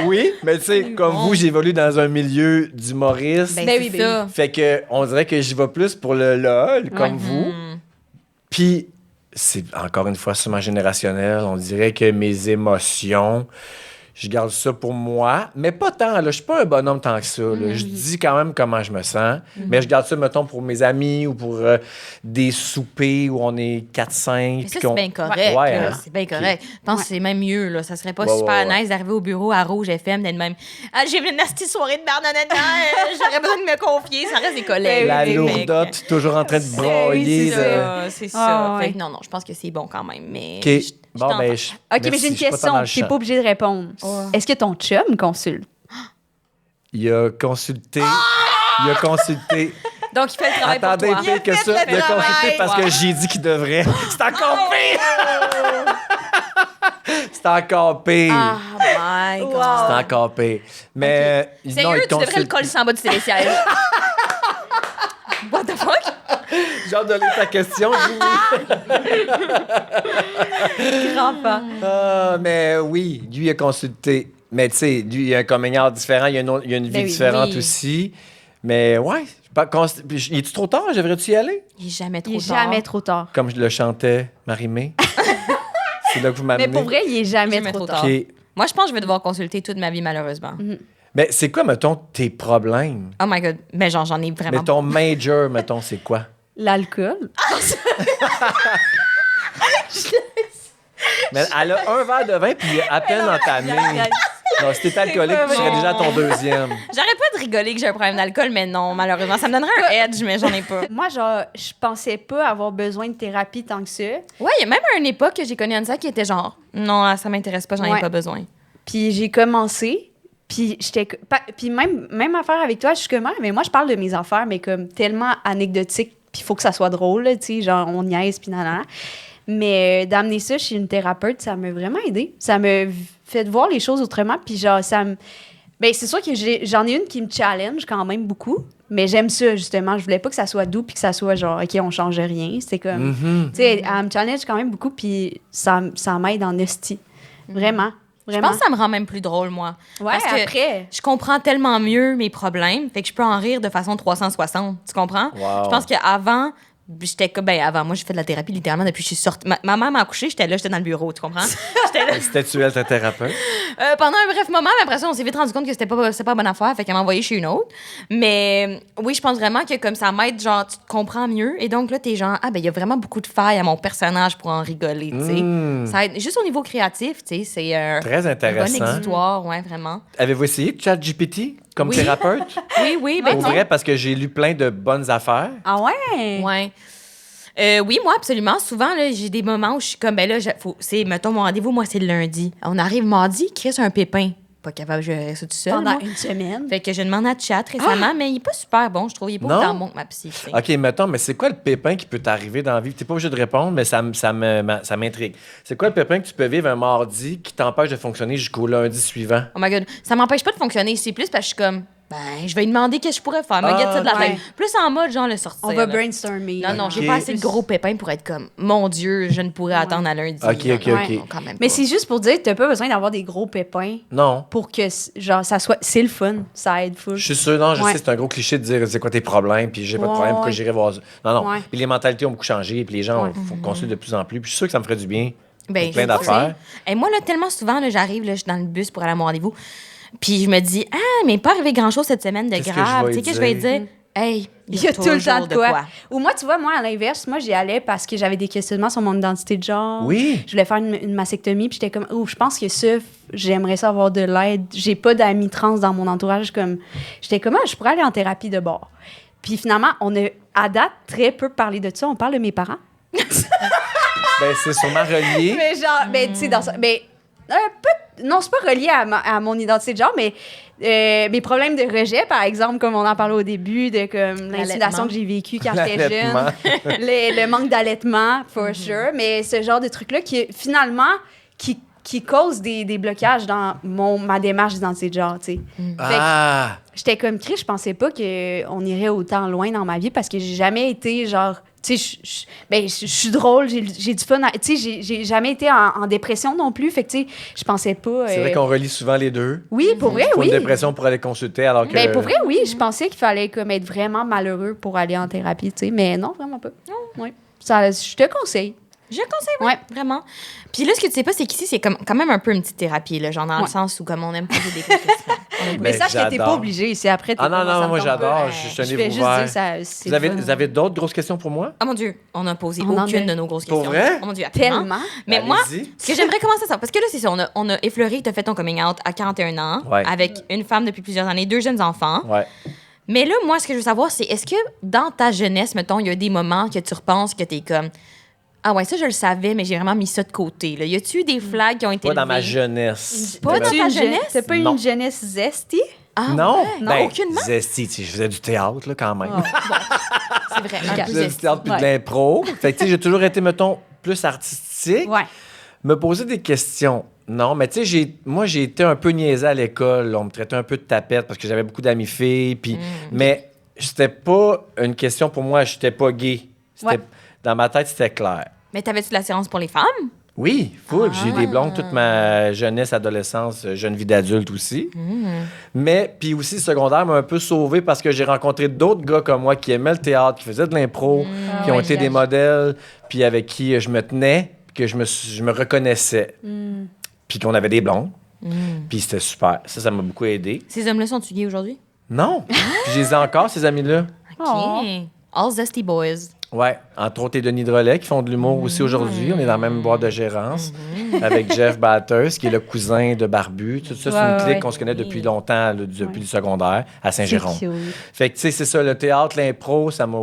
Oui, mais tu sais, comme vous, j'évolue dans un milieu d'humoriste. Ben, Ben c'est oui, ça. Fait que on dirait que j'y vais plus pour le LOL, comme vous. Puis, c'est encore une fois sûrement générationnel. On dirait que mes émotions, je garde ça pour moi. Mais pas tant, là. Je suis pas un bonhomme tant que ça, là. Je dis quand même comment je me sens. Mais je garde ça, mettons, pour mes amis ou pour des soupers où on est 4-5. Mais puis ça, c'est qu'on- bien correct. Ouais, là. hein. C'est bien correct. Je pense que c'est même mieux. Là. Ça serait pas Ouais, super ouais. nice d'arriver au bureau à Rouge FM d'être même « Ah, j'ai vu une nasty soirée de merde, j'aurais besoin de me confier. » Ça reste des collègues. La tu sais, fait que- lourdote, toujours en train de broyer. c'est de- ça. C'est ça. Ah, Fait ouais. que non, je pense que c'est bon quand même. Mais OK. je Bon, t'entends. ben, OK, mais merci, j'ai une je suis pas tant question. dans le Tu n'es champ. pas obligé de répondre. Est-ce que ton chum consulte? Il a consulté. Il a consulté. Donc, il fait le travail Attendez, pour toi. pire que ça. Il a consulté parce que j'ai dit qu'il devrait. C'est encore pire! C'est encore pire! Ah, my God. C'est encore pire. Mais non, Sérieux, il tu devrais le consulte. coller en bas du télésiège. What the fuck? J'ai hâte de lire ta question, Jimmy. Grand-père. Ah, mais oui, lui, il a consulté. Mais tu sais, lui, il a un coming out différent. Il y a il y a une vie Ben oui. différente Oui. aussi. Mais ouais, il est-tu trop tard? Devrais-tu y aller? Il est jamais trop Il est tard. jamais trop tard. Comme je le chantais, Marie-Mé. C'est là que vous m'amenez. Mais pour vrai, il est jamais Jamais trop trop tard. tard. OK. Moi, je pense que je vais devoir consulter toute ma vie, malheureusement. Mais c'est quoi, mettons, tes problèmes? Oh my God. Mais genre, j'en ai vraiment... Mais ton major, mettons, c'est quoi? L'alcool. Mais elle a un verre de vin, puis il est à peine entamé. Non, si t'étais alcoolique, tu serais déjà à ton deuxième. J'arrête pas de rigoler que j'ai un problème d'alcool, mais non, malheureusement. Ça me donnerait un edge, mais j'en ai pas. Moi, genre, je pensais pas avoir besoin de thérapie tant que ça. Ouais, il y a même à une époque que j'ai connu Anissa qui était genre, non, ça m'intéresse pas, j'en ai Ouais. pas besoin. Puis j'ai commencé, puis puis même affaire avec toi, justement, mais moi, je parle de mes affaires, mais comme tellement anecdotique, puis il faut que ça soit drôle, là, tu sais, genre, on niaise, puis nanana. Mais d'amener ça chez une thérapeute, ça m'a vraiment aidé. Ça m'a fait voir les choses autrement, puis genre, ça me... Ben, c'est sûr que j'en ai une qui me challenge quand même beaucoup, mais j'aime ça, justement. Je voulais pas que ça soit doux, puis que ça soit genre, OK, on change rien. C'était comme... Mm-hmm. Tu sais, elle me challenge quand même beaucoup, puis ça m'aide en esti. Vraiment. Je pense que ça me rend même plus drôle, moi. Ouais, Parce que après. je comprends tellement mieux mes problèmes, fait que je peux en rire de façon 360. Tu comprends? Wow. Je pense qu'avant, j'étais comme, avant, moi, j'ai fait de la thérapie littéralement depuis que je suis sortie. Ma mère m'a accouchée, j'étais dans le bureau, tu comprends? J'étais là. C'était-tu elle, ta thérapeute? Pendant un bref moment, mais après ça, on s'est vite rendu compte que c'était pas la bonne affaire, fait qu'elle m'a envoyé chez une autre. Mais oui, je pense vraiment que comme ça m'aide, genre, tu te comprends mieux. Et donc là, t'es genre, ah, ben, il y a vraiment beaucoup de failles à mon personnage pour en rigoler, tu sais. Ça aide, juste au niveau créatif, tu sais, c'est Très un bon intéressant. exutoire, ouais, vraiment. Avez-vous essayé ChatGPT comme Oui. thérapeute? Oui, ben, Pour vrai, parce que j'ai lu plein de bonnes affaires. Ah ouais? ouais. Oui, moi, absolument. Souvent, là, j'ai des moments où je suis comme, ben là, mettons, mon rendez-vous, moi, c'est le lundi. On arrive mardi, Chris a un pépin. Pas capable de gérer ça tout seul. Pendant moi. une semaine. Fait que je demande à Chat récemment, mais il est pas super bon, je trouve. Il est pas Non? autant bon que ma psy. tu sais. OK, mettons, mais c'est quoi le pépin qui peut t'arriver dans la vie? T'es pas obligé de répondre, mais ça m'intrigue. C'est quoi le pépin que tu peux vivre un mardi qui t'empêche de fonctionner jusqu'au lundi suivant? Oh my God. Ça m'empêche pas de fonctionner. C'est plus parce que je suis comme, ben, je vais lui demander qu'est-ce que je pourrais faire. Me get ça de la ouais. tête. Plus en mode, genre, le sortir. On va là. brainstormer. Non, Ok. j'ai pas assez de gros pépins pour être comme, mon Dieu, je ne pourrais attendre à lundi. Ok, Non, ok, non, ok. non, quand même Mais pas. c'est juste pour dire que t'as pas besoin d'avoir des gros pépins Non. pour que, genre, ça soit... C'est le fun. Ça aide full. Je suis sûr, non, je Ouais. sais, c'est un gros cliché de dire c'est quoi tes problèmes, puis j'ai pas de Ouais, problème, pourquoi ouais. j'irais voir. Non, non. Ouais. Puis les mentalités ont beaucoup changé, puis les gens Ouais. font construire de plus en plus. Puis je suis sûr que ça me ferait du bien. Ben, plein je d'affaires. sais. Et moi, là, tellement souvent, là, j'arrive, là, je suis dans le bus pour aller à mon rendez-vous. Puis je me dis, ah, mais pas arrivé grand-chose cette semaine de Qu'est-ce que grave. je vais Tu sais, que je vais dire? dire, hey, Il y a tout le temps toujours de quoi. Ou moi, tu vois, moi, à l'inverse, moi, j'y allais parce que j'avais des questionnements sur mon identité de genre. Oui. Je voulais faire une mastectomie, puis j'étais comme, oh, je pense que ça, j'aimerais ça avoir de l'aide. J'ai pas d'amis trans dans mon entourage. J'étais comme, ah, je pourrais aller en thérapie de bord. Puis finalement, on a, à date, très peu parlé de ça. On parle de mes parents. Ben, c'est sûrement relié. Mais genre, ben, tu sais, dans ça. Mais, non, c'est pas relié à mon identité de genre, mais mes problèmes de rejet, par exemple, comme on en parlait au début, de comme l'intimidation que j'ai vécue quand j'étais jeune, L'allaitement. le manque d'allaitement, for sure, mais ce genre de truc-là qui, finalement, qui cause des blocages dans ma démarche d'identité de genre, tu sais. Ah! J'étais comme Chris, je pensais pas qu'on irait autant loin dans ma vie parce que j'ai jamais été genre. Tu sais, je suis drôle, j'ai du fun. Tu sais, j'ai jamais été en dépression non plus. Fait que, tu sais, je pensais pas. C'est vrai qu'on relie souvent les deux. Oui, pour vrai, Faut oui. une dépression pour aller consulter, alors que. Ben, pour vrai, oui. Je pensais qu'il fallait comme être vraiment malheureux pour aller en thérapie, tu sais. Mais non, vraiment pas. Ouais. Ça, je te conseille. Je conseille, Ouais. vraiment. Puis là, ce que tu sais pas, c'est qu'ici, c'est quand même un peu une petite thérapie, là, genre dans le Ouais. sens où, comme on aime poser des questions. Mais Ben, sache que t'es pas j'adore. obligé. C'est après. Ah non, non, moi j'adore. Je Je suis un fais livre juste ouvert. dire ça. c'est Vous avez, fun. vous avez d'autres grosses questions pour moi? Oh mon Dieu, on n'a posé On en aucune a- de nos grosses Pour questions. vrai? Oh mon Dieu, absolument. Tellement. Mais moi, Allez-y. ce que j'aimerais commencer ça, parce que là, c'est ça, on a effleuré, tu as fait ton coming out à 41 ans, Ouais. avec une femme depuis plusieurs années, 2 jeunes enfants. Ouais. Mais là, moi, ce que je veux savoir, c'est est-ce que dans ta jeunesse, mettons, il y a des moments que tu repenses que t'es comme, ah ouais, ça, je le savais, mais j'ai vraiment mis ça de côté. Là. Y a-tu eu des flags qui ont été Pas dans ma levées? jeunesse. Pas dans T'as-tu ta une jeunesse? T'as pas Non. une jeunesse zesty? Ah, Non? ouais? Non, Ben, aucunement. Zesty, tu sais, je faisais du théâtre, là, quand même. C'est vrai. Je un peu faisais du zesty. théâtre puis de Ouais. l'impro. Fait que, tu sais, j'ai toujours été, mettons, plus artistique. Ouais. Me poser des questions. Non, mais tu sais, moi, j'ai été un peu niaisé à l'école. On me traitait un peu de tapette parce que j'avais beaucoup d'amis filles. Puis, mais c'était pas une question pour moi. J'étais pas gay. C'était- Ouais. Dans ma tête, c'était clair. Mais t'avais-tu de l'assurance pour les femmes? Oui, full. J'ai eu des blondes toute ma jeunesse, adolescence, jeune vie d'adulte aussi. Mais, puis aussi, le secondaire m'a un peu sauvé parce que j'ai rencontré d'autres gars comme moi qui aimaient le théâtre, qui faisaient de l'impro, qui ont ouais, été des j'imagine. modèles, puis avec qui je me tenais, que je me reconnaissais. Puis qu'on avait des blondes. Puis c'était super. Ça m'a beaucoup aidé. Ces hommes-là sont-ils gays aujourd'hui? Non! Puis je les ai encore, ces amis-là. OK. Oh. All zesty boys. Ouais, entre autres, et Denis Drolet qui font de l'humour aussi aujourd'hui. On est dans la même boîte de gérance avec Jeff Batters, qui est le cousin de Barbu. Tout ça, c'est une clique qu'on se connaît depuis longtemps, là, depuis le secondaire, à Saint-Jérôme. C'est cute. Fait que, tu sais, c'est ça, le théâtre, l'impro, ça m'a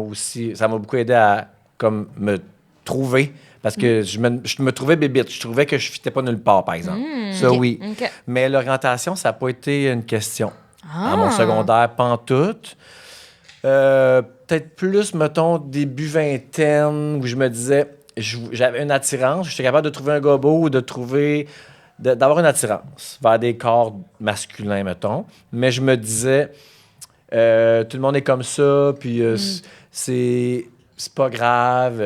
beaucoup aidé à, comme, me trouver. Parce que je me trouvais bébite. Je trouvais que je ne fitais pas nulle part, par exemple. Ça, oui. OK. Mais l'orientation, ça n'a pas été une question. À mon secondaire, pantoute. Peut-être plus, mettons, début vingtaine, où je me disais, j'avais une attirance, j'étais capable de trouver un gobo ou d'avoir une attirance vers des corps masculins, mettons. Mais je me disais, tout le monde est comme ça, puis c'est pas grave.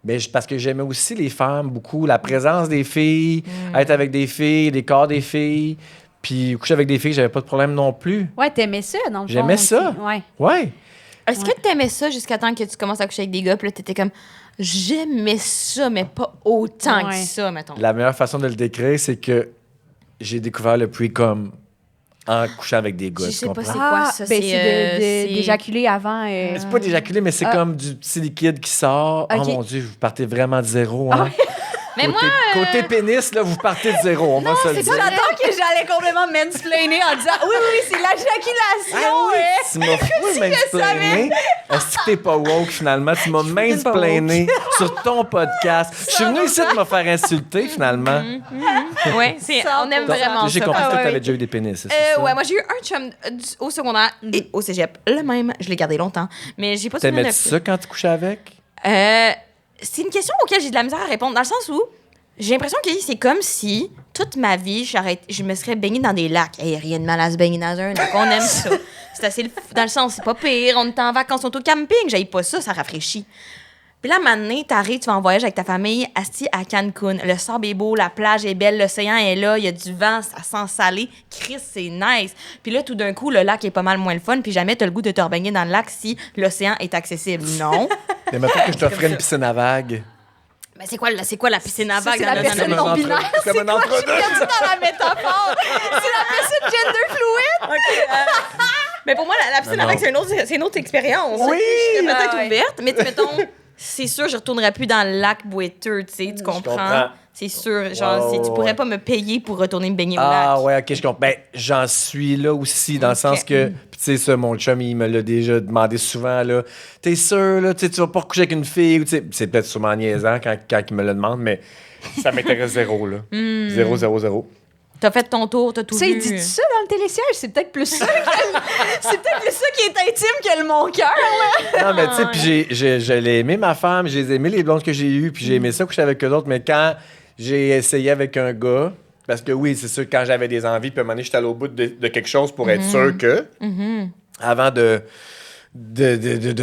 Mais parce que j'aimais aussi les femmes beaucoup, la présence des filles, être avec des filles, des corps des filles. Puis coucher avec des filles, j'avais pas de problème non plus. Ouais, t'aimais ça, dans le fond. J'aimais ça. Ouais. Ouais. Est-ce que t'aimais ça jusqu'à temps que tu commences à coucher avec des gars, puis là, t'étais comme, j'aimais ça, mais pas autant que ça, mettons. La meilleure façon de le décrire, c'est que j'ai découvert le pre-com en couchant avec des gars. Je tu sais pas comprends? c'est quoi ça. Ben, c'est c'est- d'éjaculer avant. C'est pas d'éjaculer, mais c'est comme du petit liquide qui sort. Ok. Oh mon Dieu, vous partez vraiment de zéro. Hein? Mais moi, Côté pénis, là, vous partez de zéro. On va se le dire. J'attends que j'allais complètement mansplainer en disant oui, c'est l'éjaculation. Tu m'as fou mansplainé. Est-ce que t'es pas woke, finalement? Tu m'as mansplainé sur ton podcast. Je suis venu ici de me faire insulter, finalement. ouais, on aime vraiment J'ai ça. compris que Ah, ouais. t'avais déjà eu des pénis. C'est ça? Ouais, moi j'ai eu un chum au secondaire et au cégep. Le même, je l'ai gardé longtemps. Mais j'ai pas souvenir T'aimais-tu ça quand tu couchais avec? C'est une question auquel j'ai de la misère à répondre, dans le sens où j'ai l'impression que c'est comme si toute ma vie, je me serais baignée dans des lacs. Hey, rien de mal à se baigner dans un lac, on aime ça. C'est assez dans le sens, c'est pas pire, on est en vacances, on est au camping, j'aille pas ça, ça rafraîchit. Puis là, maintenant, t'arrives, tu vas en voyage avec ta famille, asti à Cancun. Le sable est beau, la plage est belle, l'océan est là, il y a du vent, ça sent salé. Chris, c'est nice. Puis là, tout d'un coup, le lac est pas mal moins le fun, puis jamais t'as le goût de te rebaigner dans le lac si l'océan est accessible. Non. Mais maintenant que je t'offrais une piscine à vagues. Mais c'est quoi la piscine à vagues? C'est la piscine comme un non-binaire. entre- comme un entre-deux. Perdu dans la métaphore. C'est la piscine gender fluide. Mais pour moi, la piscine Non, à vagues, non. c'est une autre expérience. Oui! Je serais peut-être Ah ouais. ouverte, mais mettons, c'est sûr, je retournerais plus dans le lac boiteux, tu sais, tu comprends? comprends. C'est sûr, genre, Ouais, tu ouais. pourrais pas me payer pour retourner me baigner au lac. Ah ouais, ok, je comprends. Ben, j'en suis là aussi, dans le sens que, puis tu sais, ça, mon chum, il me l'a déjà demandé souvent, là. T'es sûr, là, tu sais, tu vas pas recoucher avec une fille, ou tu sais, c'est peut-être sûrement niaisant quand il me le demande, mais ça m'intéresse zéro, là. 0, 0, 0. T'as fait ton tour, t'as tout Ça, vu. il dit ça dans le télésiège. C'est peut-être plus ça. C'est peut-être plus ça qui est intime que le mon cœur. Non, mais tu sais, puis je l'ai aimé, ma femme, j'ai aimé les blondes que j'ai eues, puis j'ai aimé ça coucher avec eux autres, mais quand j'ai essayé avec un gars, parce que oui, c'est sûr, quand j'avais des envies, puis à un moment donné, j'étais allé au bout de quelque chose pour être sûr que, avant de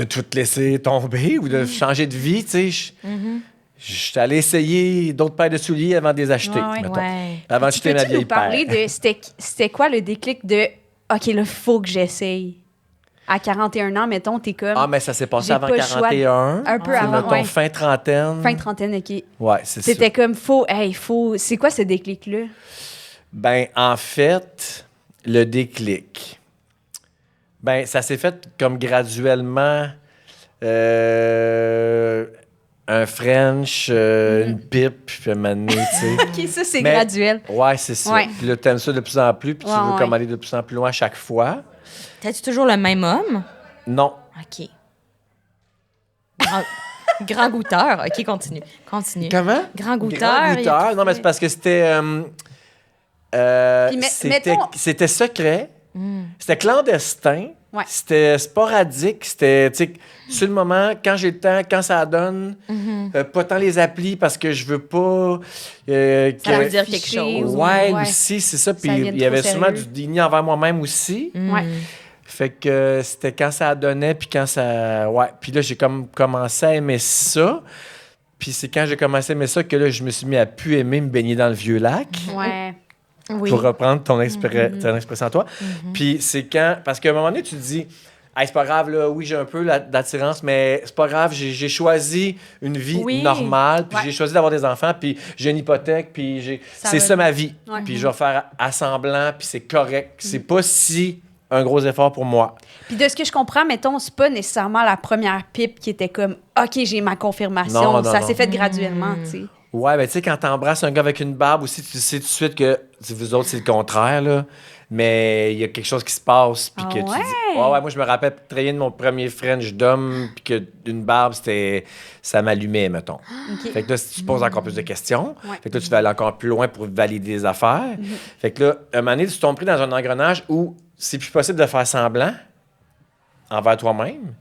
tout laisser tomber ou de changer de vie, tu sais, j'étais allé essayer d'autres paires de souliers avant de les acheter, Ouais, mettons. Ouais. Avant de jeter ma Peux-tu vieille nous parler paire. de c'était quoi le déclic de OK, là, faut que j'essaye. À 41 ans, mettons, t'es comme Ah, mais ça s'est passé J'ai avant pas le choix. 41. Un peu C'est, avant, mettons, ouais. fin trentaine. fin de trentaine, OK. Ouais, c'est ça. C'était comme faut. C'est quoi ce déclic-là? Ben, en fait, le déclic, ben, ça s'est fait comme graduellement. Un French, une pipe, puis un moment donné, tu sais. OK, ça, c'est Mais- graduel. Ouais, c'est ça. Ouais. Puis là, t'aimes ça de plus en plus, puis tu Ouais, veux ouais. comme aller de plus en plus loin à chaque fois. T'as-tu toujours le même homme? Non. OK. Grand goûteur. OK, continue. Comment? Grand goûteur. Grand goûteur. Non, mais c'est parce que c'était... Puis c'était secret. C'était clandestin. Ouais. C'était sporadique. C'était, tu sais, sur le moment, quand j'ai le temps, quand ça donne, pas tant les applis parce que je veux pas... Ça veut que- dire quelque chose. Ouais, Ouais. aussi, c'est ça. Puis Ça il vienne y avait trop souvent sérieux. du déni envers moi-même aussi. Ouais. Fait que c'était quand ça donnait, puis quand ça... Ouais. Puis là, j'ai comme commencé à aimer ça. Puis c'est quand j'ai commencé à aimer ça que là, je me suis mis à plus aimer me baigner dans le vieux lac. Ouais. Oui. Pour reprendre ton expression à toi. Puis c'est quand... Parce qu'à un moment donné, tu te dis... Hey, c'est pas grave, là, oui, j'ai un peu d'attirance, mais c'est pas grave, j'ai choisi une vie Oui. normale, puis Ouais. j'ai choisi d'avoir des enfants, puis j'ai une hypothèque, puis Ça c'est va ça ma vie. Ouais. Puis je vais faire à semblant, puis c'est correct. C'est pas si un gros effort pour moi. Puis de ce que je comprends, mettons, c'est pas nécessairement la première pipe qui était comme « OK, j'ai ma confirmation Non, ». Ça non. s'est fait graduellement, tu sais. Ouais, ben tu sais, quand t'embrasses un gars avec une barbe aussi, tu sais tout de suite que vous autres, c'est le contraire, là. Mais il y a quelque chose qui se passe, puis Ah que tu dis... ouais? Ouais, moi, je me rappelle très bien de mon premier French d'homme, puis qu'une barbe, ça m'allumait, mettons. OK. Fait que là, si tu poses encore plus de questions, Ouais. fait que là, tu vas aller encore plus loin pour valider les affaires. Fait que là, un moment donné, tu tombes pris dans un engrenage où c'est plus possible de faire semblant envers toi-même.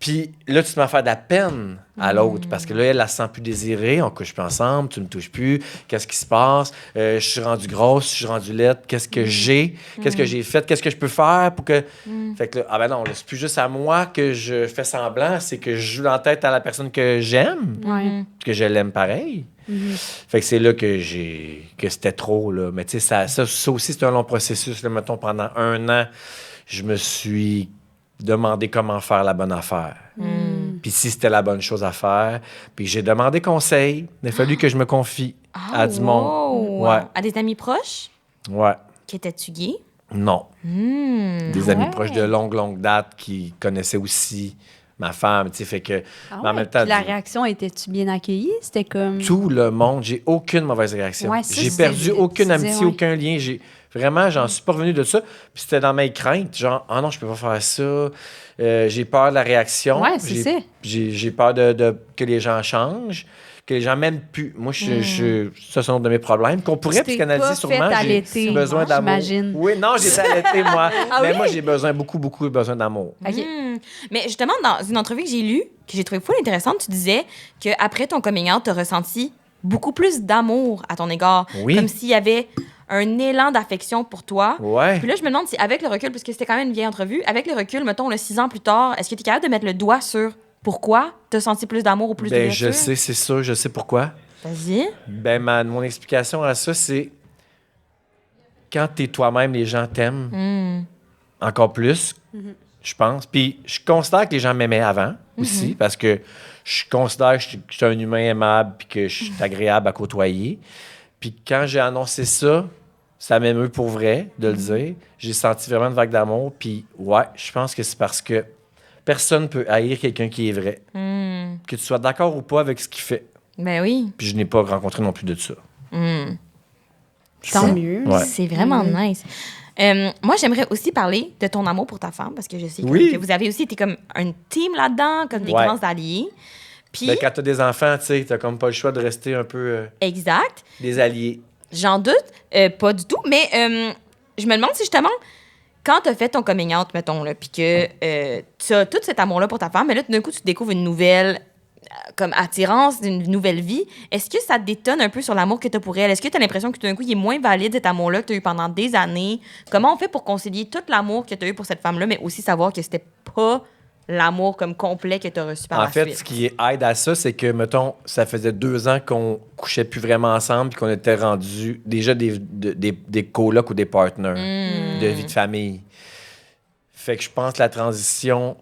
Puis là, tu te mets à faire de la peine à l'autre parce que là, elle se sent plus désirée, on couche plus ensemble, tu me touches plus, qu'est-ce qui se passe? Je suis rendue grosse, je suis rendue laide, qu'est-ce que j'ai? Qu'est-ce que j'ai fait? Qu'est-ce que je peux faire pour que... Fait que là, ah ben non, là, c'est plus juste à moi que je fais semblant, c'est que je joue dans la tête à la personne que j'aime, Ouais. que je l'aime pareil. Fait que c'est là que c'était trop, là. Mais tu sais, ça aussi, c'est un long processus, là. Mettons, pendant 1 an, je me suis demandé comment faire la bonne affaire. Puis si c'était la bonne chose à faire. Puis j'ai demandé conseil. Il a fallu que je me confie à du monde. wow. Ouais. À des amis proches? Ouais. Qui étais-tu gay? Non. Des amis Ouais. proches de longue date qui connaissaient aussi ma femme, tu sais, fait que... Ah mais en ouais. même temps, Puis la réaction, était-tu bien accueillie? C'était comme... tout le monde, j'ai aucune mauvaise réaction. Ouais, ça, J'ai c'est- perdu aucune tu amitié, disais, ouais. aucun lien. Vraiment, j'en suis pas revenu de ça. Puis c'était dans mes craintes, genre, ah non, je peux pas faire ça. J'ai peur de la réaction. Ouais, c'est ça. J'ai peur que les gens changent, que les gens m'aiment plus. Moi, ça, c'est un autre de mes problèmes. Qu'on pourrait Tu t'es psychanalyser pas sûrement. fait J'ai allaiter, besoin d'amour. j'imagine. Oui, non, j'ai été allaité, moi. Ah mais oui? moi, j'ai beaucoup besoin d'amour. OK. Mais justement, dans une entrevue que j'ai lue, que j'ai trouvée full intéressante, tu disais qu'après ton coming out, tu as ressenti beaucoup plus d'amour à ton égard. Oui. Comme s'il y avait un élan d'affection pour toi. Ouais. Puis là, je me demande si, avec le recul, parce que c'était quand même une vieille entrevue, avec le recul, mettons, 6 ans plus tard, est-ce que tu es capable de mettre le doigt sur pourquoi tu as senti plus d'amour ou plus Ben, d'ouverture? je sais, c'est sûr, je sais pourquoi. Vas-y. Ben, mon explication à ça, c'est quand t'es toi-même, les gens t'aiment encore plus, je pense. Puis je considère que les gens m'aimaient avant aussi, parce que je considère que je suis un humain aimable puis que je suis agréable à côtoyer. Puis quand j'ai annoncé ça, ça m'émeut pour vrai de le dire. J'ai senti vraiment une vague d'amour. Puis ouais, je pense que c'est parce que personne peut haïr quelqu'un qui est vrai. Que tu sois d'accord ou pas avec ce qu'il fait. Ben oui. Puis je n'ai pas rencontré non plus de ça. Tant mieux. Ouais. C'est vraiment nice. Moi, j'aimerais aussi parler de ton amour pour ta femme, parce que je sais Oui. que vous avez aussi été comme un team là-dedans, comme des Ouais. grands alliés. Puis, Ben, quand t'as des enfants, tu sais, t'as comme pas le choix de rester un peu exact. des alliés. J'en doute, pas du tout, mais je me demande si justement, quand tu as fait ton coming out, mettons, là, puis que tu as tout cet amour-là pour ta femme, mais là, tout d'un coup, tu découvres une nouvelle comme attirance, d'une nouvelle vie, est-ce que ça te détonne un peu sur l'amour que tu as pour elle? Est-ce que tu as l'impression que tout d'un coup, il est moins valide cet amour-là que tu as eu pendant des années? Comment on fait pour concilier tout l'amour que tu as eu pour cette femme-là, mais aussi savoir que c'était pas l'amour comme complet que tu as reçu par En la fait, suite? ce qui aide à ça, c'est que, mettons, ça faisait 2 ans qu'on couchait plus vraiment ensemble puis qu'on était rendus déjà des colocs ou des partners de vie de famille. Fait que je pense que la transition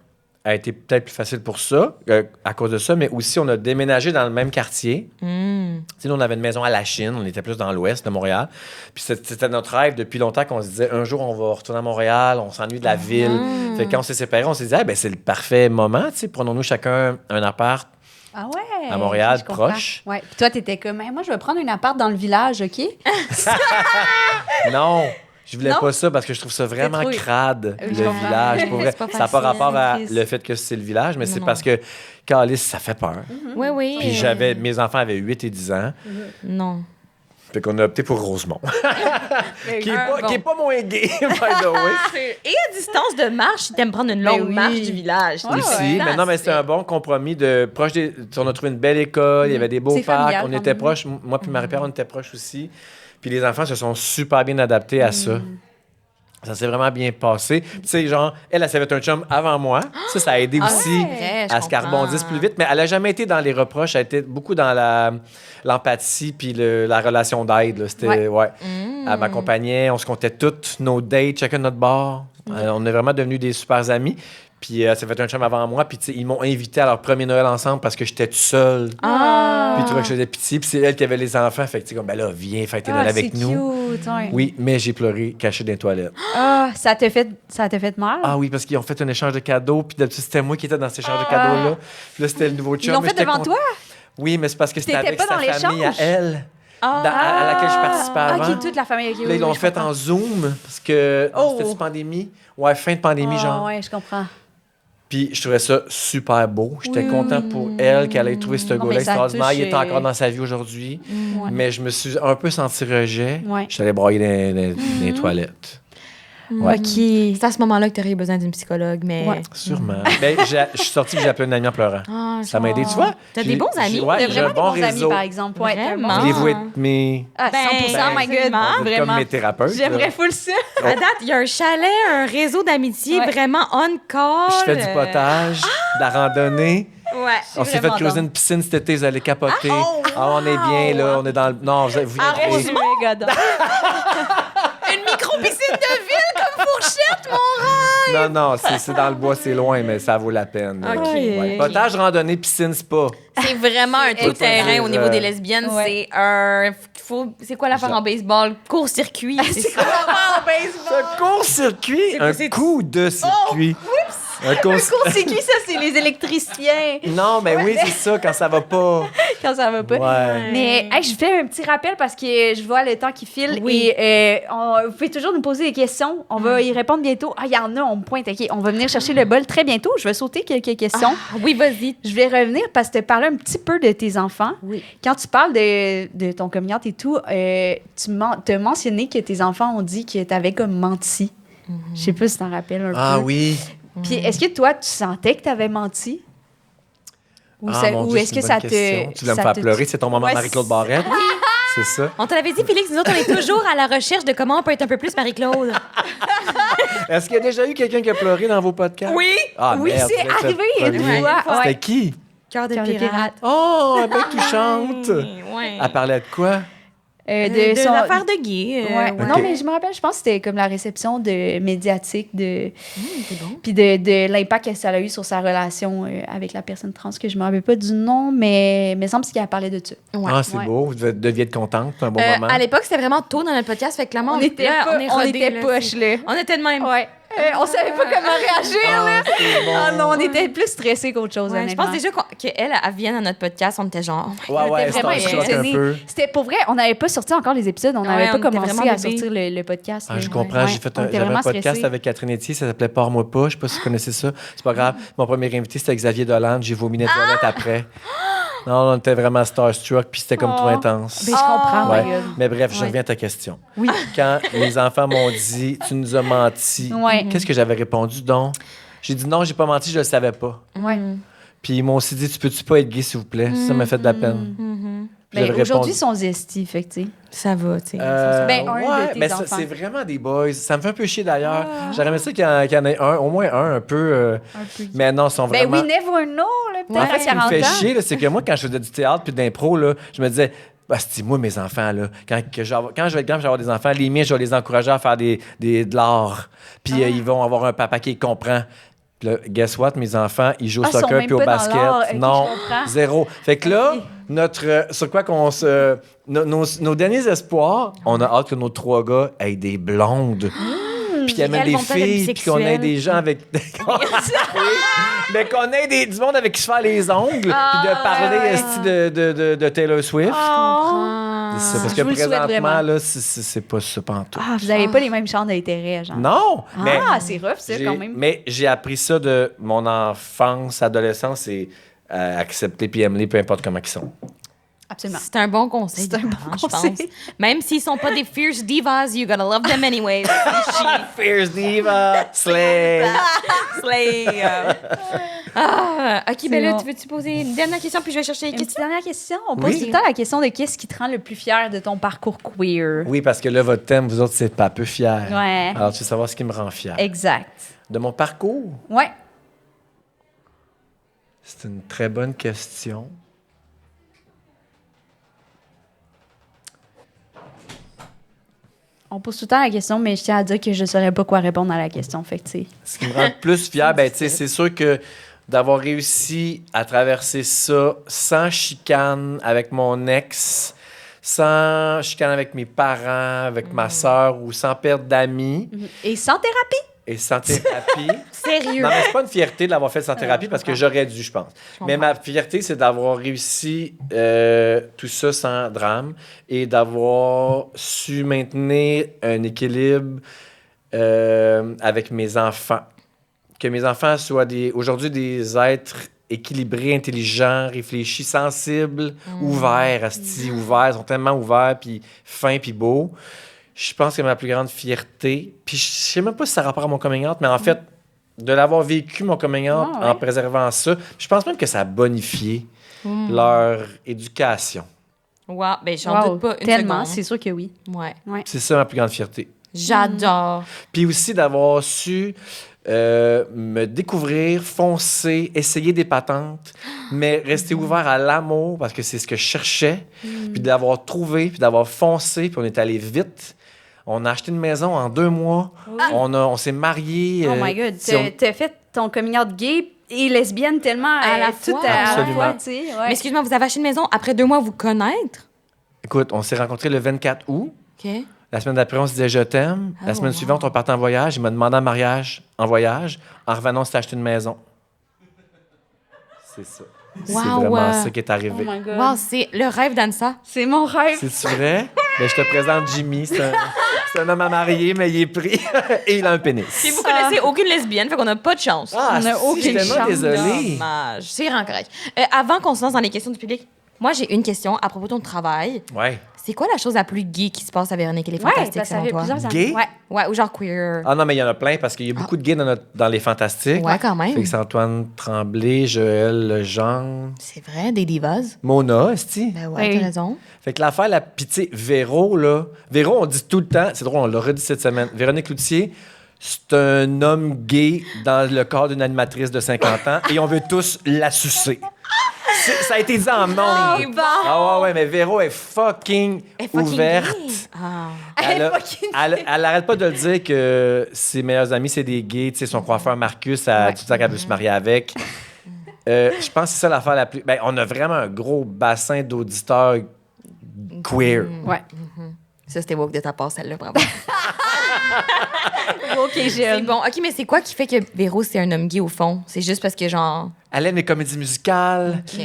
a été peut-être plus facile pour ça, à cause de ça, mais aussi, on a déménagé dans le même quartier. Tu sais, nous, on avait une maison à la Chine, on était plus dans l'ouest de Montréal. Puis c'était notre rêve depuis longtemps qu'on se disait, un jour, on va retourner à Montréal, on s'ennuie de la ville. Fait que quand on s'est séparés, on s'est dit, ah, ben, c'est le parfait moment, tu sais, prenons-nous chacun un appart. Ah ouais. À Montréal, je comprends. proche. Ouais. Puis toi, t'étais comme, hey, moi, je vais prendre une appart dans le village, OK? Non, je voulais Non? pas ça parce que je trouve ça vraiment trop- crade, Oui, le je comprends. village. Pour vrai. C'est pas Ça n'a pas facile, rapport à triste. le fait que c'est le village, mais c'est non. parce que, Calice, ça fait peur. Oui, oui. Puis mes enfants avaient 8 et 10 ans. Non. Fait qu'on a opté pour Rosemont. qui bon. est pas moins gay, by the way. Et à distance de marche, t'aimes prendre une longue oui. marche du village. Ouais, Aussi, mais non, mais c'était un bon compromis de proche des. On a trouvé une belle école, il y avait des beaux C'est parcs, familial, on quand était même. proches. Moi puis Marie-Pierre, on était proches aussi. Puis les enfants se sont super bien adaptés à ça. Ça s'est vraiment bien passé. Puis tu sais, genre, elle s'est fait un chum avant moi. Ça a aidé aussi ouais, je à ce qu'elle comprends. rebondisse plus vite. Mais elle a jamais été dans les reproches. Elle a été beaucoup dans l'empathie puis la relation d'aide. Là. C'était, ouais. Elle m'accompagnait. On se comptait toutes nos dates, chacun de notre bord. On est vraiment devenus des super amis. Puis ça fait un chum avant moi. Puis ils m'ont invité à leur premier Noël ensemble parce que j'étais tout seul. Puis ils trouvaient que je faisais pitié. Puis c'est elle qui avait les enfants. Fait que tu sais, comme, ben là, viens fêter Noël avec nous. Cute, ouais. Oui, mais j'ai pleuré caché dans les toilettes. Ça t'a fait mal? Ah oui, parce qu'ils ont fait un échange de cadeaux. Puis d'habitude, c'était moi qui étais dans cet échange de cadeaux-là. Puis là, c'était le nouveau chum. Ils l'ont mais fait j'étais devant toi? Oui, mais c'est parce que c'était T'étais avec pas sa dans famille à l'échange? elle. À laquelle je participais avant. OK, toute la famille. Okay, Là, ils l'ont fait en Zoom parce que c'était une pandémie. Ouais, fin de pandémie, genre. Ouais, je comprends. Puis je trouvais ça super beau. J'étais content pour elle qu'elle ait trouvé ce Non, gars-là mais ça extraordinaire. touche, Il est encore dans sa vie aujourd'hui. Ouais. Mais je me suis un peu senti rejet. Ouais. Je suis allé broyer dans les toilettes. Ouais. OK. C'est à ce moment-là que tu aurais besoin d'une psychologue, mais... Ouais. Sûrement. Mais je suis sorti et j'ai appelé un ami en pleurant. Ça m'a aidé, tu vois. T'as des bons amis? Ouais, T'as j'ai un vraiment bon des bons réseau. amis, par exemple. Ouais, t'as un bon Vraiment? Voulez-vous être mes... Ah, 100%, my God. Comme Vraiment. mes thérapeutes. J'aimerais là. full ça. À date, il y a un chalet, un réseau d'amitié Ouais. vraiment on-call. Je fais du potage, de la randonnée. Ouais. On s'est fait vraiment creuser down. une piscine cet été, vous allez capoter. On est bien, là. On est dans le... Non, vous viendrez. Arrose, méga down. Une micro-piscine de ville comme Fourchette, mon rêve! Non, c'est dans le bois, c'est loin, mais ça vaut la peine. OK. Ouais. Potage, randonnée, piscine, spa. C'est vraiment un tout-terrain au niveau des lesbiennes. Ouais. C'est quoi l'affaire en baseball? Court-circuit. C'est ça. Un court-circuit, un c'est- coup de circuit. Un court... Court-circuit, ça, c'est les électriciens. Non, mais oui, c'est ça, quand ça va pas. Quand ça va pas. Ouais. Mais hey, je fais un petit rappel parce que je vois le temps qui file. Oui. Et vous pouvez toujours nous poser des questions. On va y répondre bientôt. Ah, il y en a, on me pointe. OK, on va venir chercher le bol très bientôt. Je vais sauter quelques questions. Oui, vas-y. Je vais revenir parce que tu parlais un petit peu de tes enfants. Oui. Quand tu parles de ton coming out et tout, tu as mentionné que tes enfants ont dit que tu avais comme menti. Je sais pas si tu t'en rappelles un peu. Ah oui. Puis est-ce que toi, tu sentais que tu avais menti? Ou, Mon Dieu, est-ce c'est que une ça bonne question. te. Tu vas me ça faire te- pleurer, c'est ton moment Ouais, Marie-Claude Barrette. C'est ça. On te l'avait dit, Félix, nous autres, on est toujours à la recherche de comment on peut être un peu plus Marie-Claude. Est-ce qu'il y a déjà eu quelqu'un qui a pleuré dans vos podcasts? Oui. Ah, Oui, merde, c'est tu l'as fait arrivé, premier. une fois. C'était Ouais. qui? Cœur de Cœur de pirate. pirate. Oh, elle est bien touchante. Ouais. Elle parlait de quoi? De son- l'affaire de Guy. Ouais. Ok. Non, mais je me rappelle, je pense que c'était comme la réception de médiatique C'est bon. puis de l'impact que ça a eu sur sa relation avec la personne trans, que je me rappelle pas du nom, mais il me semble qu'elle parlait de ça. Ouais. Ah, c'est Ouais. beau. Vous deviez être contente. C'est un bon moment. À l'époque, c'était vraiment tôt dans notre podcast, fait que clairement, On était rodés, là. poche, là. On était de même. Ouais. On savait pas comment réagir, là. c'est bon. Ah non, on était plus stressés qu'autre chose, Ouais, je honnêtement. pense déjà qu'elle vienne à notre podcast, on était genre, oh my Ouais, God, ouais, t'es vraiment c'est un choc un émotionnée. peu. C'était pour vrai, on n'avait pas sorti encore les épisodes, on n'avait Ouais, pas on était commencé vraiment à bébés. sortir le podcast. Ah, là. je comprends. Ouais. J'ai fait On était j'avais un vraiment podcast stressés. avec Catherine Etier, ça s'appelait Pars-moi pas. Je sais pas si vous connaissez ça. C'est pas grave. Mon premier invité, c'était Xavier Dolan. J'ai vomi dans les toilettes après. Non, on était vraiment starstruck, puis c'était comme trop intense. Ben, je comprends, Ouais. my God. Mais bref, je Ouais. reviens à ta question. Oui. Quand mes enfants m'ont dit « Tu nous as menti Ouais. qu'est-ce que j'avais répondu donc? J'ai dit « Non, j'ai pas menti, je le savais pas. Ouais. Puis ils m'ont aussi dit « Tu peux-tu pas être gay, s'il vous plaît? » Ça m'a fait de la peine. Puis Ben, j'avais aujourd'hui, répondu- ils sont zesty, fait que, tu sais. Ça va, tu sais. Ben, un de ouais, tes mais enfants. c'est vraiment des boys. Ça me fait un peu chier d'ailleurs. J'aurais aimé ça qu'il y en ait un, au moins un peu. Mais non, ils sont Ben, vraiment. we never know, là, En peut-être fait, à ce qui me 40 fait ans. chier, là, c'est que moi, quand je faisais du théâtre puis de l'impro, là, je me disais, bah, c'est moi, mes enfants, là, quand je vais être grand, je vais avoir des enfants, les miens, je vais les encourager à faire de l'art. Puis ils vont avoir un papa qui comprend. Puis là, guess what, mes enfants, ils jouent au Ah, sont soccer même puis au pas dans basket. l'art. Ok, Non, je comprends. zéro. Fait que là, sur quoi qu'on se. Nos derniers espoirs, on a hâte que nos 3 gars aient des blondes. Puis qu'ils amènent elles des vont faire le filles, puis qu'on ait bisexuel. des gens avec. Mais qu'on ait du monde avec qui se faire les ongles, puis de parler esti, de Taylor Swift. Ah. C'est ça, parce Je que vous le souhaite présentement, vraiment. là, c'est pas ça pantoute. Ah, vous n'avez pas les mêmes champs d'intérêt, genre. Non! Mais Ah, c'est rough, ça, quand même. mais j'ai appris ça de mon enfance, adolescence, et accepter puis aimer, peu importe comment ils sont. Absolument. C'est un bon conseil. C'est un bon je conseil. pense. Même s'ils sont pas des fierce divas, you gotta love them anyways. Fierce Diva! Slay! Slay. OK, ben là, bon. tu veux-tu poser une dernière question, puis je vais chercher les Une petite questions? dernière question. On Oui. pose tout le temps la question de qu'est-ce qui te rend le plus fier de ton parcours queer. Oui, parce que là, votre thème, vous autres, c'est pas peu fier. Ouais. Alors, tu veux savoir ce qui me rend fier. Exact. De mon parcours? Ouais. C'est une très bonne question. On pose tout le temps la question, mais je tiens à dire que je ne saurais pas quoi répondre à la question. Fait que, tu sais. Ce qui me rend le plus fier, ben, tu sais, c'est sûr que d'avoir réussi à traverser ça sans chicane avec mon ex, sans chicane avec mes parents, avec ma sœur ou sans perdre d'amis Et sans thérapie? et sans thérapie. Sérieux. Non, mais c'est pas une fierté de l'avoir fait sans thérapie parce que j'aurais dû, je pense. Mais comprends. ma fierté, c'est d'avoir réussi tout ça sans drame et d'avoir su maintenir un équilibre avec mes enfants. Que mes enfants soient aujourd'hui des êtres équilibrés, intelligents, réfléchis, sensibles, ouverts, ouverts, ils sont tellement ouverts, puis fins, puis beaux. Je pense que ma plus grande fierté, puis je sais même pas si ça a rapport à mon coming out, mais en fait, de l'avoir vécu, mon coming out, Ah, ouais. en préservant ça, je pense même que ça a bonifié leur éducation. Wow, ben j'en doute pas une Tellement, seconde. c'est sûr que oui. Ouais. C'est ça ma plus grande fierté. J'adore. Puis aussi d'avoir su me découvrir, foncer, essayer des patentes, mais rester ouvert à l'amour parce que c'est ce que je cherchais. Puis d'avoir trouvé, puis d'avoir foncé, puis on est allé vite. On a acheté une maison en 2 mois. On s'est mariés. Oh my God. si on- T'as fait ton coming out gay et lesbienne tellement À la tout fois. à la Absolument. fois, tu sais. Ouais. Mais excuse-moi, vous avez acheté une maison après 2 mois vous connaître? Écoute, on s'est rencontrés le 24 août. OK. La semaine d'après, on se disait « je t'aime ». La semaine suivante, on partait en voyage. Il m'a demandé en mariage en voyage. En revenant, on s'est acheté une maison. C'est ça. C'est Wow, vraiment ça qui est Oh arrivé. my God. Wow, c'est le rêve d'Ansa. C'est mon rêve. C'est-tu vrai? Ben, je te présente Jimmy. C'est un homme à marier, mais il est pris. Et il a un pénis. Si vous connaissez aucune lesbienne, fait qu'on n'a pas de chance. Ah, On a si, aucune je suis tellement chance. désolé. Dommage. C'est vraiment correct. Avant qu'on se lance dans les questions du public, moi, j'ai une question à propos de ton travail. Ouais. C'est quoi la chose la plus gay qui se passe à Véronique et les Ouais, Fantastiques, parce que ça selon fait toi? plusieurs années. Gay? Ouais. Ouais, ou genre queer. Ah non, mais il y en a plein parce qu'il y a beaucoup de gays dans les Fantastiques. Ouais, quand même. Félix-Antoine Tremblay, Joël Legendre, C'est vrai, des divas. Mona, esti. Ben ouais, Oui. t'as raison. Fait que l'affaire, la pitié, Véro, là. Véro, on dit tout le temps, c'est drôle, on l'a redit cette semaine. Véronique Loutier, c'est un homme gay dans le corps d'une animatrice de 50 ans et on veut tous la sucer. Ça a été dit en nombre. Ah ouais, mais Véro est fucking, Elle est fucking ouverte. gay. Ah. Elle arrête pas de le dire que ses meilleurs amis, c'est des gays. Tu sais, son coiffeur Marcus, elle dit tout le temps qu'elle veut se marier avec. Je pense que c'est ça l'affaire la plus... Ben, on a vraiment un gros bassin d'auditeurs queer. Ouais. Ça, c'était woke de ta part, celle-là, bravo. OK, C'est j'aime. bon. OK, mais c'est quoi qui fait que Véro, c'est un homme gay, au fond? C'est juste parce que, genre... Elle aime les comédies musicales, Ok.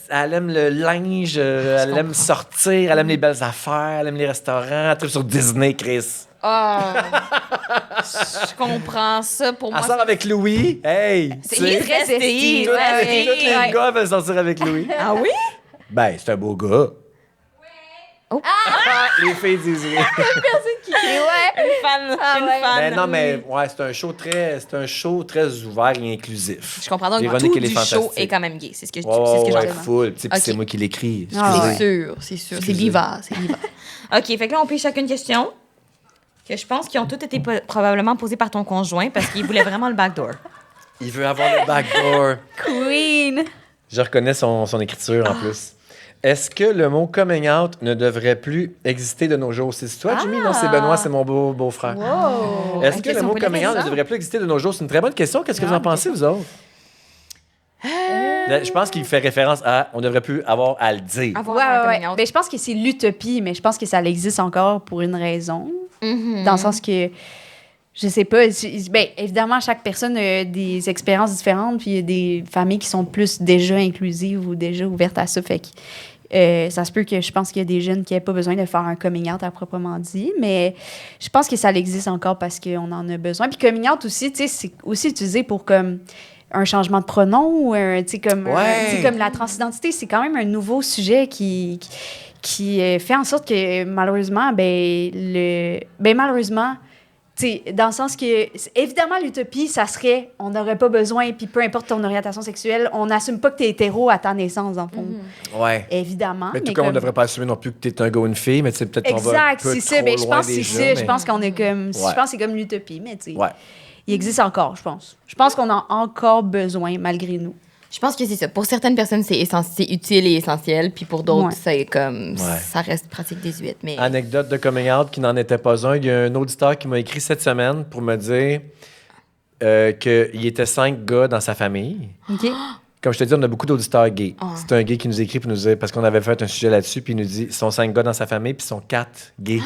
elle aime le linge, elle aime comprends. sortir, elle aime les belles affaires, elle aime les restaurants, elle tripe sur Disney, Chris. Ah! Je comprends ça. Pour moi, Elle sort avec Louis. Hey! c'est tu sais, très STI. tous Ouais, les ouais. gars veulent sortir avec Louis. Ah oui? Ben, c'est un beau gars. Oh. Les filles disent oui. Une fan. Ah une ouais. fan. Ben non, mais ouais, c'est un show très ouvert et inclusif. Je comprends donc Véronique tout et les du show Fantastiques. est quand même gay. C'est ce que, Ouais, c'est ce que ouais, j'entends. full. Tu sais, puis Ok. c'est moi qui l'écris. Ah, excusez. ouais. sûr, c'est sûr. C'est Excusez. diva, c'est diva. OK, fait que là, on pose chacune question que je pense qu'ils ont toutes été probablement posées par ton conjoint parce qu'il voulait vraiment le backdoor. Il veut avoir le backdoor. Queen. Je reconnais son écriture en plus. Est-ce que le mot coming out ne devrait plus exister de nos jours? C'est toi, Jimmy? Non, c'est Benoît, c'est mon beau-frère. Wow. Est-ce Une que le question mot politique, coming out ça? ne devrait plus exister de nos jours? C'est une très bonne question. Qu'est-ce que vous en pensez, vous autres? Je pense qu'il fait référence à on ne devrait plus avoir à le dire. Avoir Ouais, un ouais, coming ouais. out. Ben, je pense que c'est l'utopie, mais je pense que ça existe encore pour une raison. Mhm. Dans le sens que, je sais pas, ben, évidemment, chaque personne a des expériences différentes, puis il y a des familles qui sont plus déjà inclusives ou déjà ouvertes à ça. Fait que ça se peut que je pense qu'il y a des jeunes qui n'aient pas besoin de faire un coming out à proprement dit, mais je pense que ça existe encore parce qu'on en a besoin. Puis coming out aussi, tu sais, c'est aussi utilisé pour comme un changement de pronom ou un, tu sais, comme, Ouais. tu sais, comme la transidentité, c'est quand même un nouveau sujet qui fait en sorte que malheureusement, malheureusement, tu sais, dans le sens que, évidemment, l'utopie, ça serait, on n'aurait pas besoin, puis peu importe ton orientation sexuelle, on n'assume pas que tu es hétéro à ta naissance, dans le fond. Ouais. Évidemment. Mais tout comme on ne devrait pas assumer non plus que tu es un gars ou une fille, mais tu sais, peut-être qu'on va un Exact, peu c'est ça. trop Ben, je loin pense que c'est déjà, ça. mais- Je pense qu'on est comme. Ouais. Je pense que c'est comme l'utopie, mais tu sais. Ouais. Il existe encore, je pense. Je pense qu'on a encore besoin, malgré nous. Je pense que c'est ça. Pour certaines personnes, c'est utile et essentiel, puis pour d'autres, Ouais. c'est comme... Ouais. Ça reste pratique désuète, mais... Anecdote de coming out qui n'en était pas un. Il y a un auditeur qui m'a écrit cette semaine pour me dire qu'il était 5 gars dans sa famille. OK. Comme je te dis, on a beaucoup d'auditeurs gays. Ah. C'est un gay qui nous écrit pour nous dire, parce qu'on avait fait un sujet là-dessus, puis il nous dit, ils sont 5 gars dans sa famille, puis ils sont 4 gays.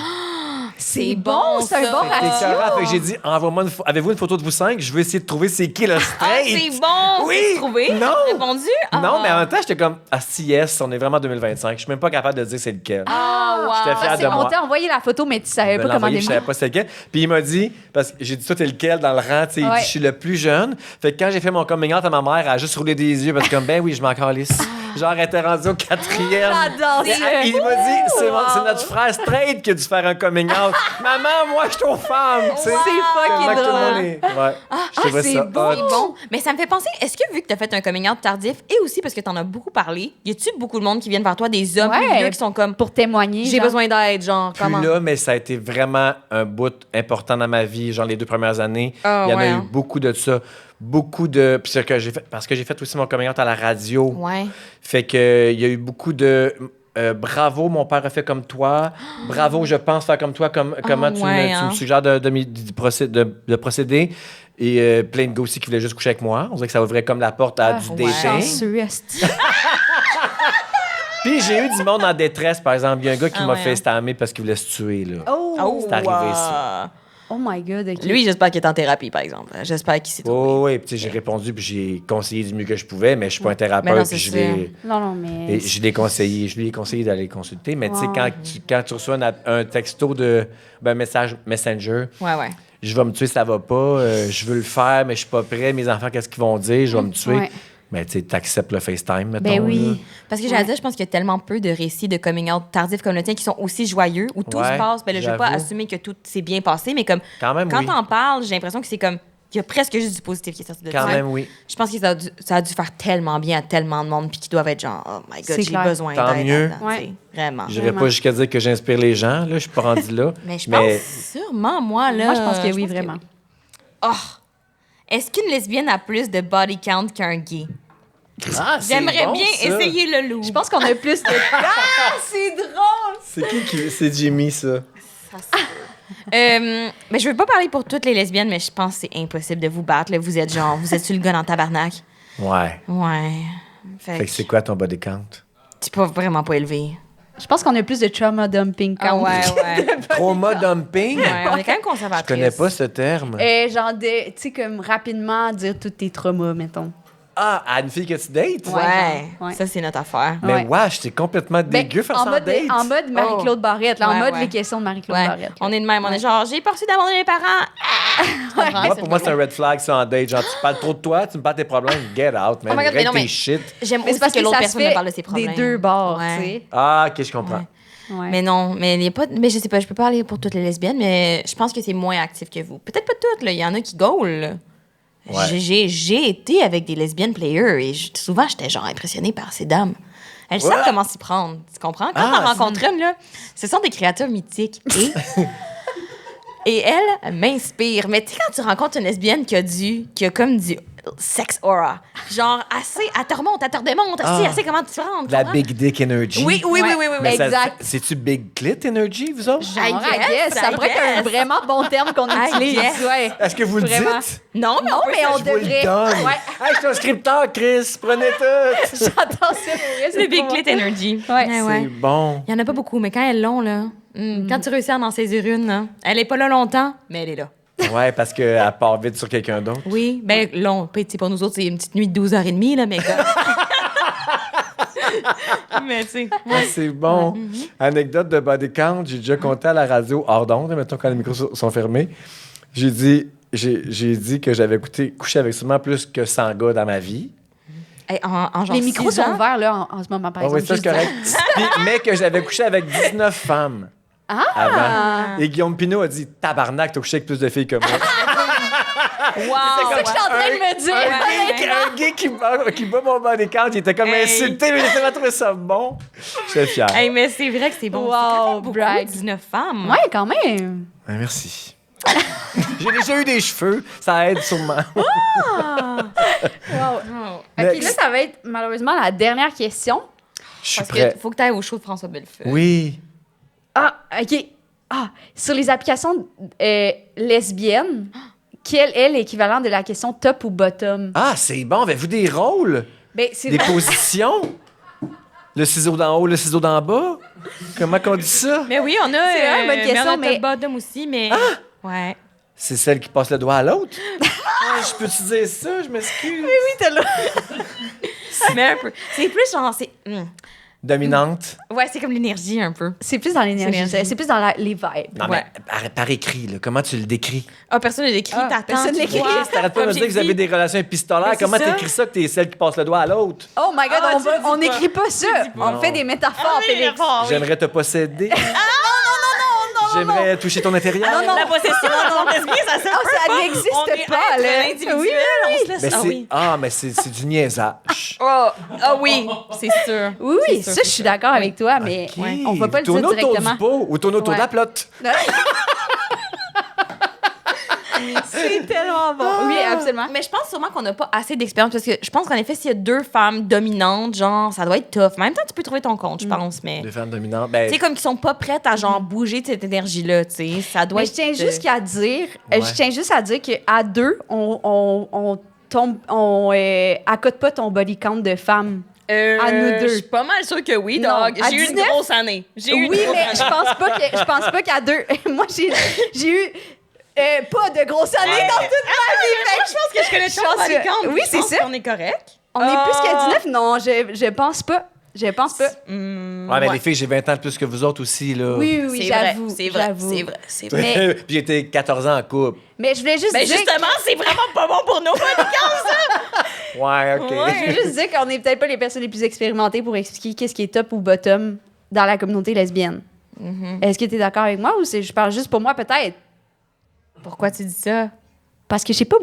C'est bon, c'est un ça. bon T'es ratio. écœurant. Fait que j'ai dit, envoie-moi avez-vous une photo de vous 5? Je veux essayer de trouver c'est qui le Ah, straight. c'est bon! Oui! C'est trouvé? Non! Répondu? Ah. Non, mais en même temps, j'étais comme, ah si, yes, on est vraiment en 2025. Je suis même pas capable de dire c'est lequel. Ah, wow! J'étais fier de On moi. t'a envoyé la photo, mais tu savais Je pas me comment l'envoyer, je savais démarrer. pas c'était lequel. Puis il m'a dit, parce que j'ai dit, toi, t'es lequel dans le rang? Tu sais, il Ouais. dit, je suis le plus jeune. Fait que quand j'ai fait mon coming out à ma mère, elle a juste roulé des yeux parce que, comme, ben oui, je m'en calisse. Genre, elle était rendue au 4e. J'adore Et ça. il m'a dit, c'est notre frère straight qui a dû faire un coming out. Maman, moi, je suis aux femmes. Tu sais. C'est fucking Tellement que tout le monde drôle. est- Ouais. Je trouvais c'est ça beau. hot. C'est bon. Mais ça me fait penser, est-ce que vu que tu as fait un coming out tardif et aussi parce que tu en as beaucoup parlé, y a-tu beaucoup de monde qui viennent vers toi, des hommes plus Ouais. vieux qui sont comme Pour témoigner. j'ai genre. besoin d'aide, genre Plus comment? là, mais ça a été vraiment un bout important dans ma vie, genre les 2 premières années. Ah, Il y en ouais, a eu hein. beaucoup de ça. Beaucoup de. Puis c'est que j'ai fait. Parce que j'ai fait aussi mon coming out à la radio. Ouais. Fait que il y a eu beaucoup de. Bravo, mon père a fait comme toi. Bravo, je pense faire comme toi. Comment tu, ouais, tu me hein. suggères de procéder. Et plein de gars aussi qui voulaient juste coucher avec moi. On dirait que ça ouvrait comme la porte à du ouais. dating. Chanceux, esti. Puis j'ai eu du monde en détresse, par exemple. Il y a un gars qui Ah m'a ouais, fait hein. stammer parce qu'il voulait se tuer, là. Oh, C'est arrivé, ça. oh my God. OK. Lui, j'espère qu'il est en thérapie, par exemple. J'espère qu'il s'est trouvé. Oh, oui, puis tu sais, j'ai répondu, puis j'ai conseillé du mieux que je pouvais, mais je suis pas un thérapeute, Mais non, puis c'est je l'ai... Non, mais... Et je l'ai conseillé, je lui ai conseillé d'aller consulter, mais tu sais, Ouais. quand tu reçois un texto de message Messenger, Ouais, ouais. je vais me tuer, ça va pas, je veux le faire, mais je suis pas prêt, mes enfants, qu'est-ce qu'ils vont dire, je vais me tuer. Ouais. Mais tu sais, t'acceptes le FaceTime, mettons. Ben là. oui. Parce que j'allais dire, je pense qu'il y a tellement peu de récits de coming out tardifs comme le tien qui sont aussi joyeux, où tout Ouais, se passe. Ben là, je vais pas j'avoue. assumer que tout s'est bien passé, mais comme Quand même, quand oui. t'en parles, j'ai l'impression que c'est comme il y a presque juste du positif qui est sorti de Quand ça. même, oui. Je pense que ça a dû faire tellement bien à tellement de monde, puis qu'ils doivent être genre, oh my God, C'est j'ai clair. besoin Tant d'aide mieux. là-dedans, Ouais. tu sais. Vraiment. J'irai Vraiment. pas jusqu'à dire que j'inspire les gens, là, je suis pas rendu là. Mais je pense sûrement, moi, là. Moi, je pense que oui, que vraiment. Oh! Est-ce qu'une lesbienne a plus de body count qu'un gay? Ah, c'est J'aimerais bon, bien ça. essayer le loup. Je pense qu'on a plus de... Ah, c'est drôle! C'est qui c'est Jimmy, ça? Mais je veux pas parler pour toutes les lesbiennes, mais je pense que c'est impossible de vous battre. Là. Vous êtes sur le gars dans tabarnak. Ouais. Ouais. Fait que c'est quoi ton body count? C'est pas vraiment pas élevé. Je pense qu'on a plus de trauma dumping Ah count. ouais. Trauma dumping? Ouais, on est quand même Je conservatrice. connais pas ce terme. Genre, tu sais, comme rapidement dire tous tes traumas, mettons. Ah, à une fille que tu dates? Ouais, Ouais, genre, ouais. ça c'est notre affaire. Mais Ouais. wesh, c'est complètement Ben, dégueu faire en ça en mode, date. en mode Marie-Claude Barrette, là, en Ouais, mode ouais. les questions de Marie-Claude Ouais. Barrette. là. On est de même, on Ouais. est genre, j'ai pas reçu d'amour de mes parents. Moi, pour moi, c'est un red flag, ça, en date. Genre, tu parles trop de toi, tu me parles tes problèmes, get out, man. Oh my God, mais Règle non, tes mais- shit. J'aime Mais aussi c'est parce que que l'autre ça se personne me fait parle de ses problèmes. des deux bords, Ouais. tu sais. Ah, ok, je comprends. Ouais. Ouais. Mais non, mais il y a pas. Mais je sais pas, je peux pas parler pour toutes les lesbiennes, mais je pense que c'est moins actif que vous. Peut-être pas toutes, là. Il y en a qui gaulent. Ouais. J'ai été avec des lesbiennes players et souvent j'étais genre impressionnée par ces dames. Elles savent Ouais. comment s'y prendre. Tu comprends? Quand Ah, t'en rencontres une, là, ce sont des créatures mythiques. Et elles m'inspirent. Mais tu sais, quand tu rencontres une lesbienne qui a comme du sex aura, genre assez, elle te remonte, elle te redémonte, Ah. elle sait comment tu prends. La big dick energy. Oui, oui, oui, oui, oui. Mais ça- exact. C'est-tu big clit energy, vous autres? Genre, I guess, guess, ça I pourrait être un guess. vraiment bon terme qu'on I utilise. guess. Ouais. Est-ce que vous le Vraiment. dites? Non, mais Non, on peut mais on Je vous le devrait. donne. Ouais. Hey, je suis un scripteur, Chris. Prenez tout. J'entends ça pour vrai, le c'est Big pour Clit moi. Energy. Ouais. C'est bon. Il y en a pas beaucoup, mais quand elles l'ont, là, quand tu réussis à en saisir une, là, elle est pas là longtemps, mais elle est là. Ouais, parce qu'elle part vite sur quelqu'un d'autre. Oui, ben long. Tu sais, pour nous autres, c'est une petite nuit de 12h30, là, mais mais tu sais. Ah, c'est bon. Anecdote de body count, j'ai déjà compté à la radio hors d'onde, mettons quand les micros sont fermés. J'ai dit que j'avais couché avec sûrement plus que 100 gars dans ma vie. Hey, en genre Les micros 6 ans, sont ouverts là, en ce moment, par Ah oui, exemple. ça, c'est juste correct. Mais que j'avais couché avec 19 femmes avant. Et Guillaume Pinault a dit « Tabarnak, t'as couché avec plus de filles que moi. Wow! C'est ça que je suis en train de me dire. Un gay qui bat mon body count, il était comme Hey. insulté, mais j'ai tellement trouvé ça bon. J'étais fier. Hey, mais c'est vrai que c'est bon. Wow, C'est quand même beaucoup, brag. 19 femmes. Ouais, quand même. Ouais, merci. J'ai déjà eu des cheveux, ça aide sûrement. Wow. Oh. OK, Next. là, ça va être malheureusement la dernière question. Je suis Parce prêt. qu'il faut que tu ailles au show de François Bellefeuille. Oui. Ah, OK. Ah, sur les applications lesbiennes, quel est l'équivalent de la question top ou bottom? Ah, c'est bon. Avez-vous des rôles? Ben, c'est Des vrai. positions? Le ciseau d'en haut, le ciseau d'en bas? Comment qu'on dit ça? Mais oui, on a, C'est vraiment une bonne question, mais on a mais- top bottom aussi, mais... Ouais. C'est celle qui passe le doigt à l'autre? Ah, je peux-tu dire ça? Je m'excuse. Mais un peu. C'est plus genre... Dominante? Ouais, c'est comme l'énergie, un peu. C'est plus dans l'énergie, C'est l'énergie. c'est plus dans les vibes. Non, Ouais. mais par écrit, là, comment tu le décris? Ah, personne ne l'écrit, Ah, t'attends, personne tu l'écrit. vois. T'arrêtes pas de me dire que vous avez des relations épistolaires. Mais c'est Comment ça. t'écris ça que t'es celle qui passe le doigt à l'autre? Oh my God, Ah, on tu le dis n'écrit pas ça. On Non. fait des métaphores, Félix. J'aimerais te posséder. J'aimerais toucher ton intérieur. Non, non. La possession, non, lesbien, ça se Ah, peut ça pas. n'existe On est pas, être là. individuel, Oui, on se laisse... Mais Ah c'est oui. mais c'est du niaisage. Ah oui, c'est sûr. Oui, oui, C'est ça, sûr, je suis d'accord avec toi, mais OK. on va pas le dire Tourne autour directement. du pot ou tourne autour de la Ouais. plotte. C'est tellement bon. Oui, absolument. Mais je pense sûrement qu'on n'a pas assez d'expérience parce que je pense qu'en effet, s'il y a deux femmes dominantes, genre, ça doit être tough. Mais en même temps, tu peux trouver ton compte, je pense. Mais Deux femmes dominantes. Ben, tu sais, comme qui sont pas prêtes à genre bouger de cette énergie-là, tu sais. Ça doit Mais être. je tiens juste à dire, Ouais. je tiens juste à dire qu'à deux, on tombe, accote pas ton body count de femmes. à nous deux. Je suis pas mal sûre que oui, Non, dog. à J'ai eu une 19? grosse année. J'ai eu une Oui, grosse mais année. je pense pas qu'à deux. Moi, j'ai eu pas de grosses années dans toute ma vie. Fait que Je pense que je connais Je ton pense body que- count. oui, Je c'est pense ça. qu'on est correct. on est plus qu'à 19. Non, je pense pas. Je pense pas. ouais, mais les filles, j'ai 20 ans de plus que vous autres aussi, là. Oui, oui, C'est j'avoue. vrai, c'est vrai, j'avoue. c'est vrai, c'est vrai. Mais- Puis j'étais 14 ans en couple. Mais je voulais juste Ben dire. justement, c'est vraiment pas bon pour nos body counts. Ouais, OK. Je veux juste dire qu'on n'est peut-être pas les personnes les plus expérimentées pour expliquer qu'est-ce qui est top ou bottom dans la communauté lesbienne. Est-ce que tu es d'accord avec moi ou je parle juste pour moi peut-être? Pourquoi tu dis ça? Parce que je sais pas.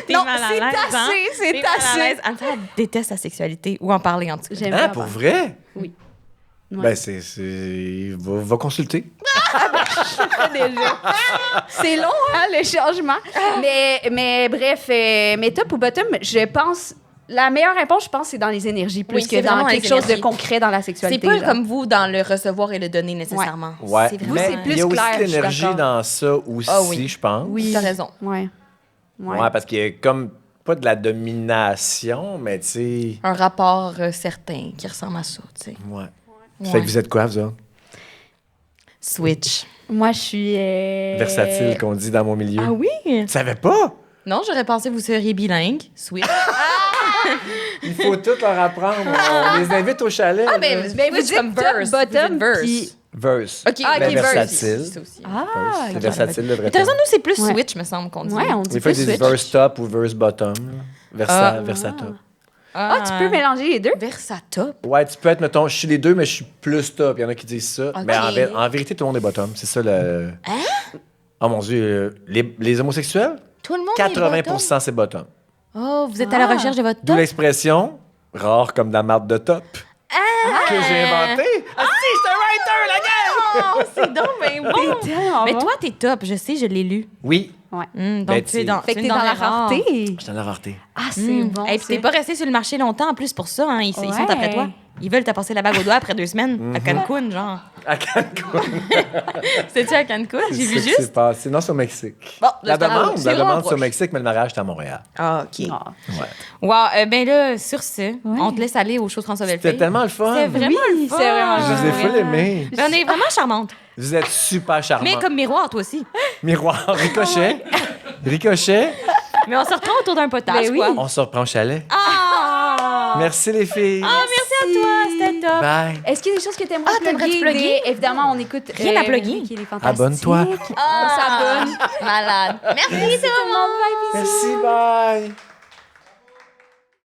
T'es Non, mal à c'est l'aise, assez, hein? c'est T'es mal à assez. l'aise. En fait, elle déteste la sexualité ou en parler en tout cas. J'aime Hein, pas pour parler. vrai? Oui. Ouais. Ben, va consulter. Déjà. C'est long, hein, le changement. Mais bref, mais top ou bottom, je pense. La meilleure réponse, je pense, c'est dans les énergies plus Oui, que c'est dans vraiment quelque les chose de énergies. concret dans la C'est sexualité. pas genre. comme vous dans le recevoir et le donner nécessairement. Ouais. C'est Vous, Mais c'est plus il y a aussi clair, de je suis l'énergie d'accord. dans ça aussi, Ah oui. je pense. Oui. T'as raison. Ouais. Ouais, parce qu'il y a comme pas de la domination, mais tu sais. Un rapport certain qui ressemble à ça, tu sais. Ouais. Ouais. Fait que vous êtes quoi, vous autres? Switch. Moi, je suis. Versatile, qu'on dit dans mon milieu. Ah oui? Tu savais pas? Non, j'aurais pensé que vous seriez bilingue. Switch. Il faut tout leur apprendre. On les invite au chalet. Ah, là. ben, Ben, vous Switch dites comme top, verse. bottom, Vous dites verse. puis- Verse. OK, Ah, Ben, ok, verse. versatile. C'est aussi. Ah, C'est ok. versatile, le vrai Mais t'as raison, terme. nous, c'est plus Ouais. switch, me semble qu'on dit. Ouais, on dit Des fois, plus ils disent switch. verse top ou verse bottom. là. Versa top. Ah, tu peux mélanger les deux? Versatop. Ouais, tu peux être, mettons, je suis les deux, mais je suis plus top. Il y en a qui disent ça. Ok. Mais en vérité, tout le monde est bottom. C'est ça le. Oh mon Dieu. Les homosexuels, Tout le monde est bottom. 80% c'est bottom. Oh, vous êtes à la recherche de votre D'où top? l'expression rare comme de la marde de top. Que j'ai inventé. Ah si, c'est un writer, la gueule! Oh, c'est donc bien bon. Tellement Mais bon. toi, t'es top. Je sais, je l'ai lu. Oui, Ouais. Donc, Ben, tu es tu- dans, Fait tu que es t'es dans la les rares. rareté. je t'en ai rareté. Ah, c'est bon. Et puis, t'es ça. pas resté sur le marché longtemps en plus pour ça. Hein. Ils sont Ouais. après toi. Ils veulent te passer la bague au doigt après 2 semaines à Cancun, genre. À Cancun. C'était-tu à Cancun? J'ai vu C'est juste. c'est passé. Non, c'est au Mexique. Bon, La demande, c'est la vraiment demande c'est au proche. Mexique, mais le mariage, c'est à Montréal. Ah, OK. Ah. Ouais. Wow, ben là, sur ce, on te laisse aller au show de François Bellefeuille. C'était tellement le fun. C'est vraiment Oui, le fun. c'est vraiment Je vous ai full aimé. Ben, on est vraiment charmante. Vous êtes super charmant. Mais comme miroir, toi aussi. Miroir, ricochet. Ricochet. Mais on se retrouve autour d'un potage, Ben oui. quoi. On se reprend au chalet. Ah! Merci les filles. Ah, merci à toi, c'était top. Bye. Est-ce qu'il y a des choses que tu aimerais t'aimerais-tu plugger? Évidemment, on écoute. Rien à plugger. Qui est fantastique. Abonne-toi. On s'abonne. Malade. Merci tout le monde. Merci, bye.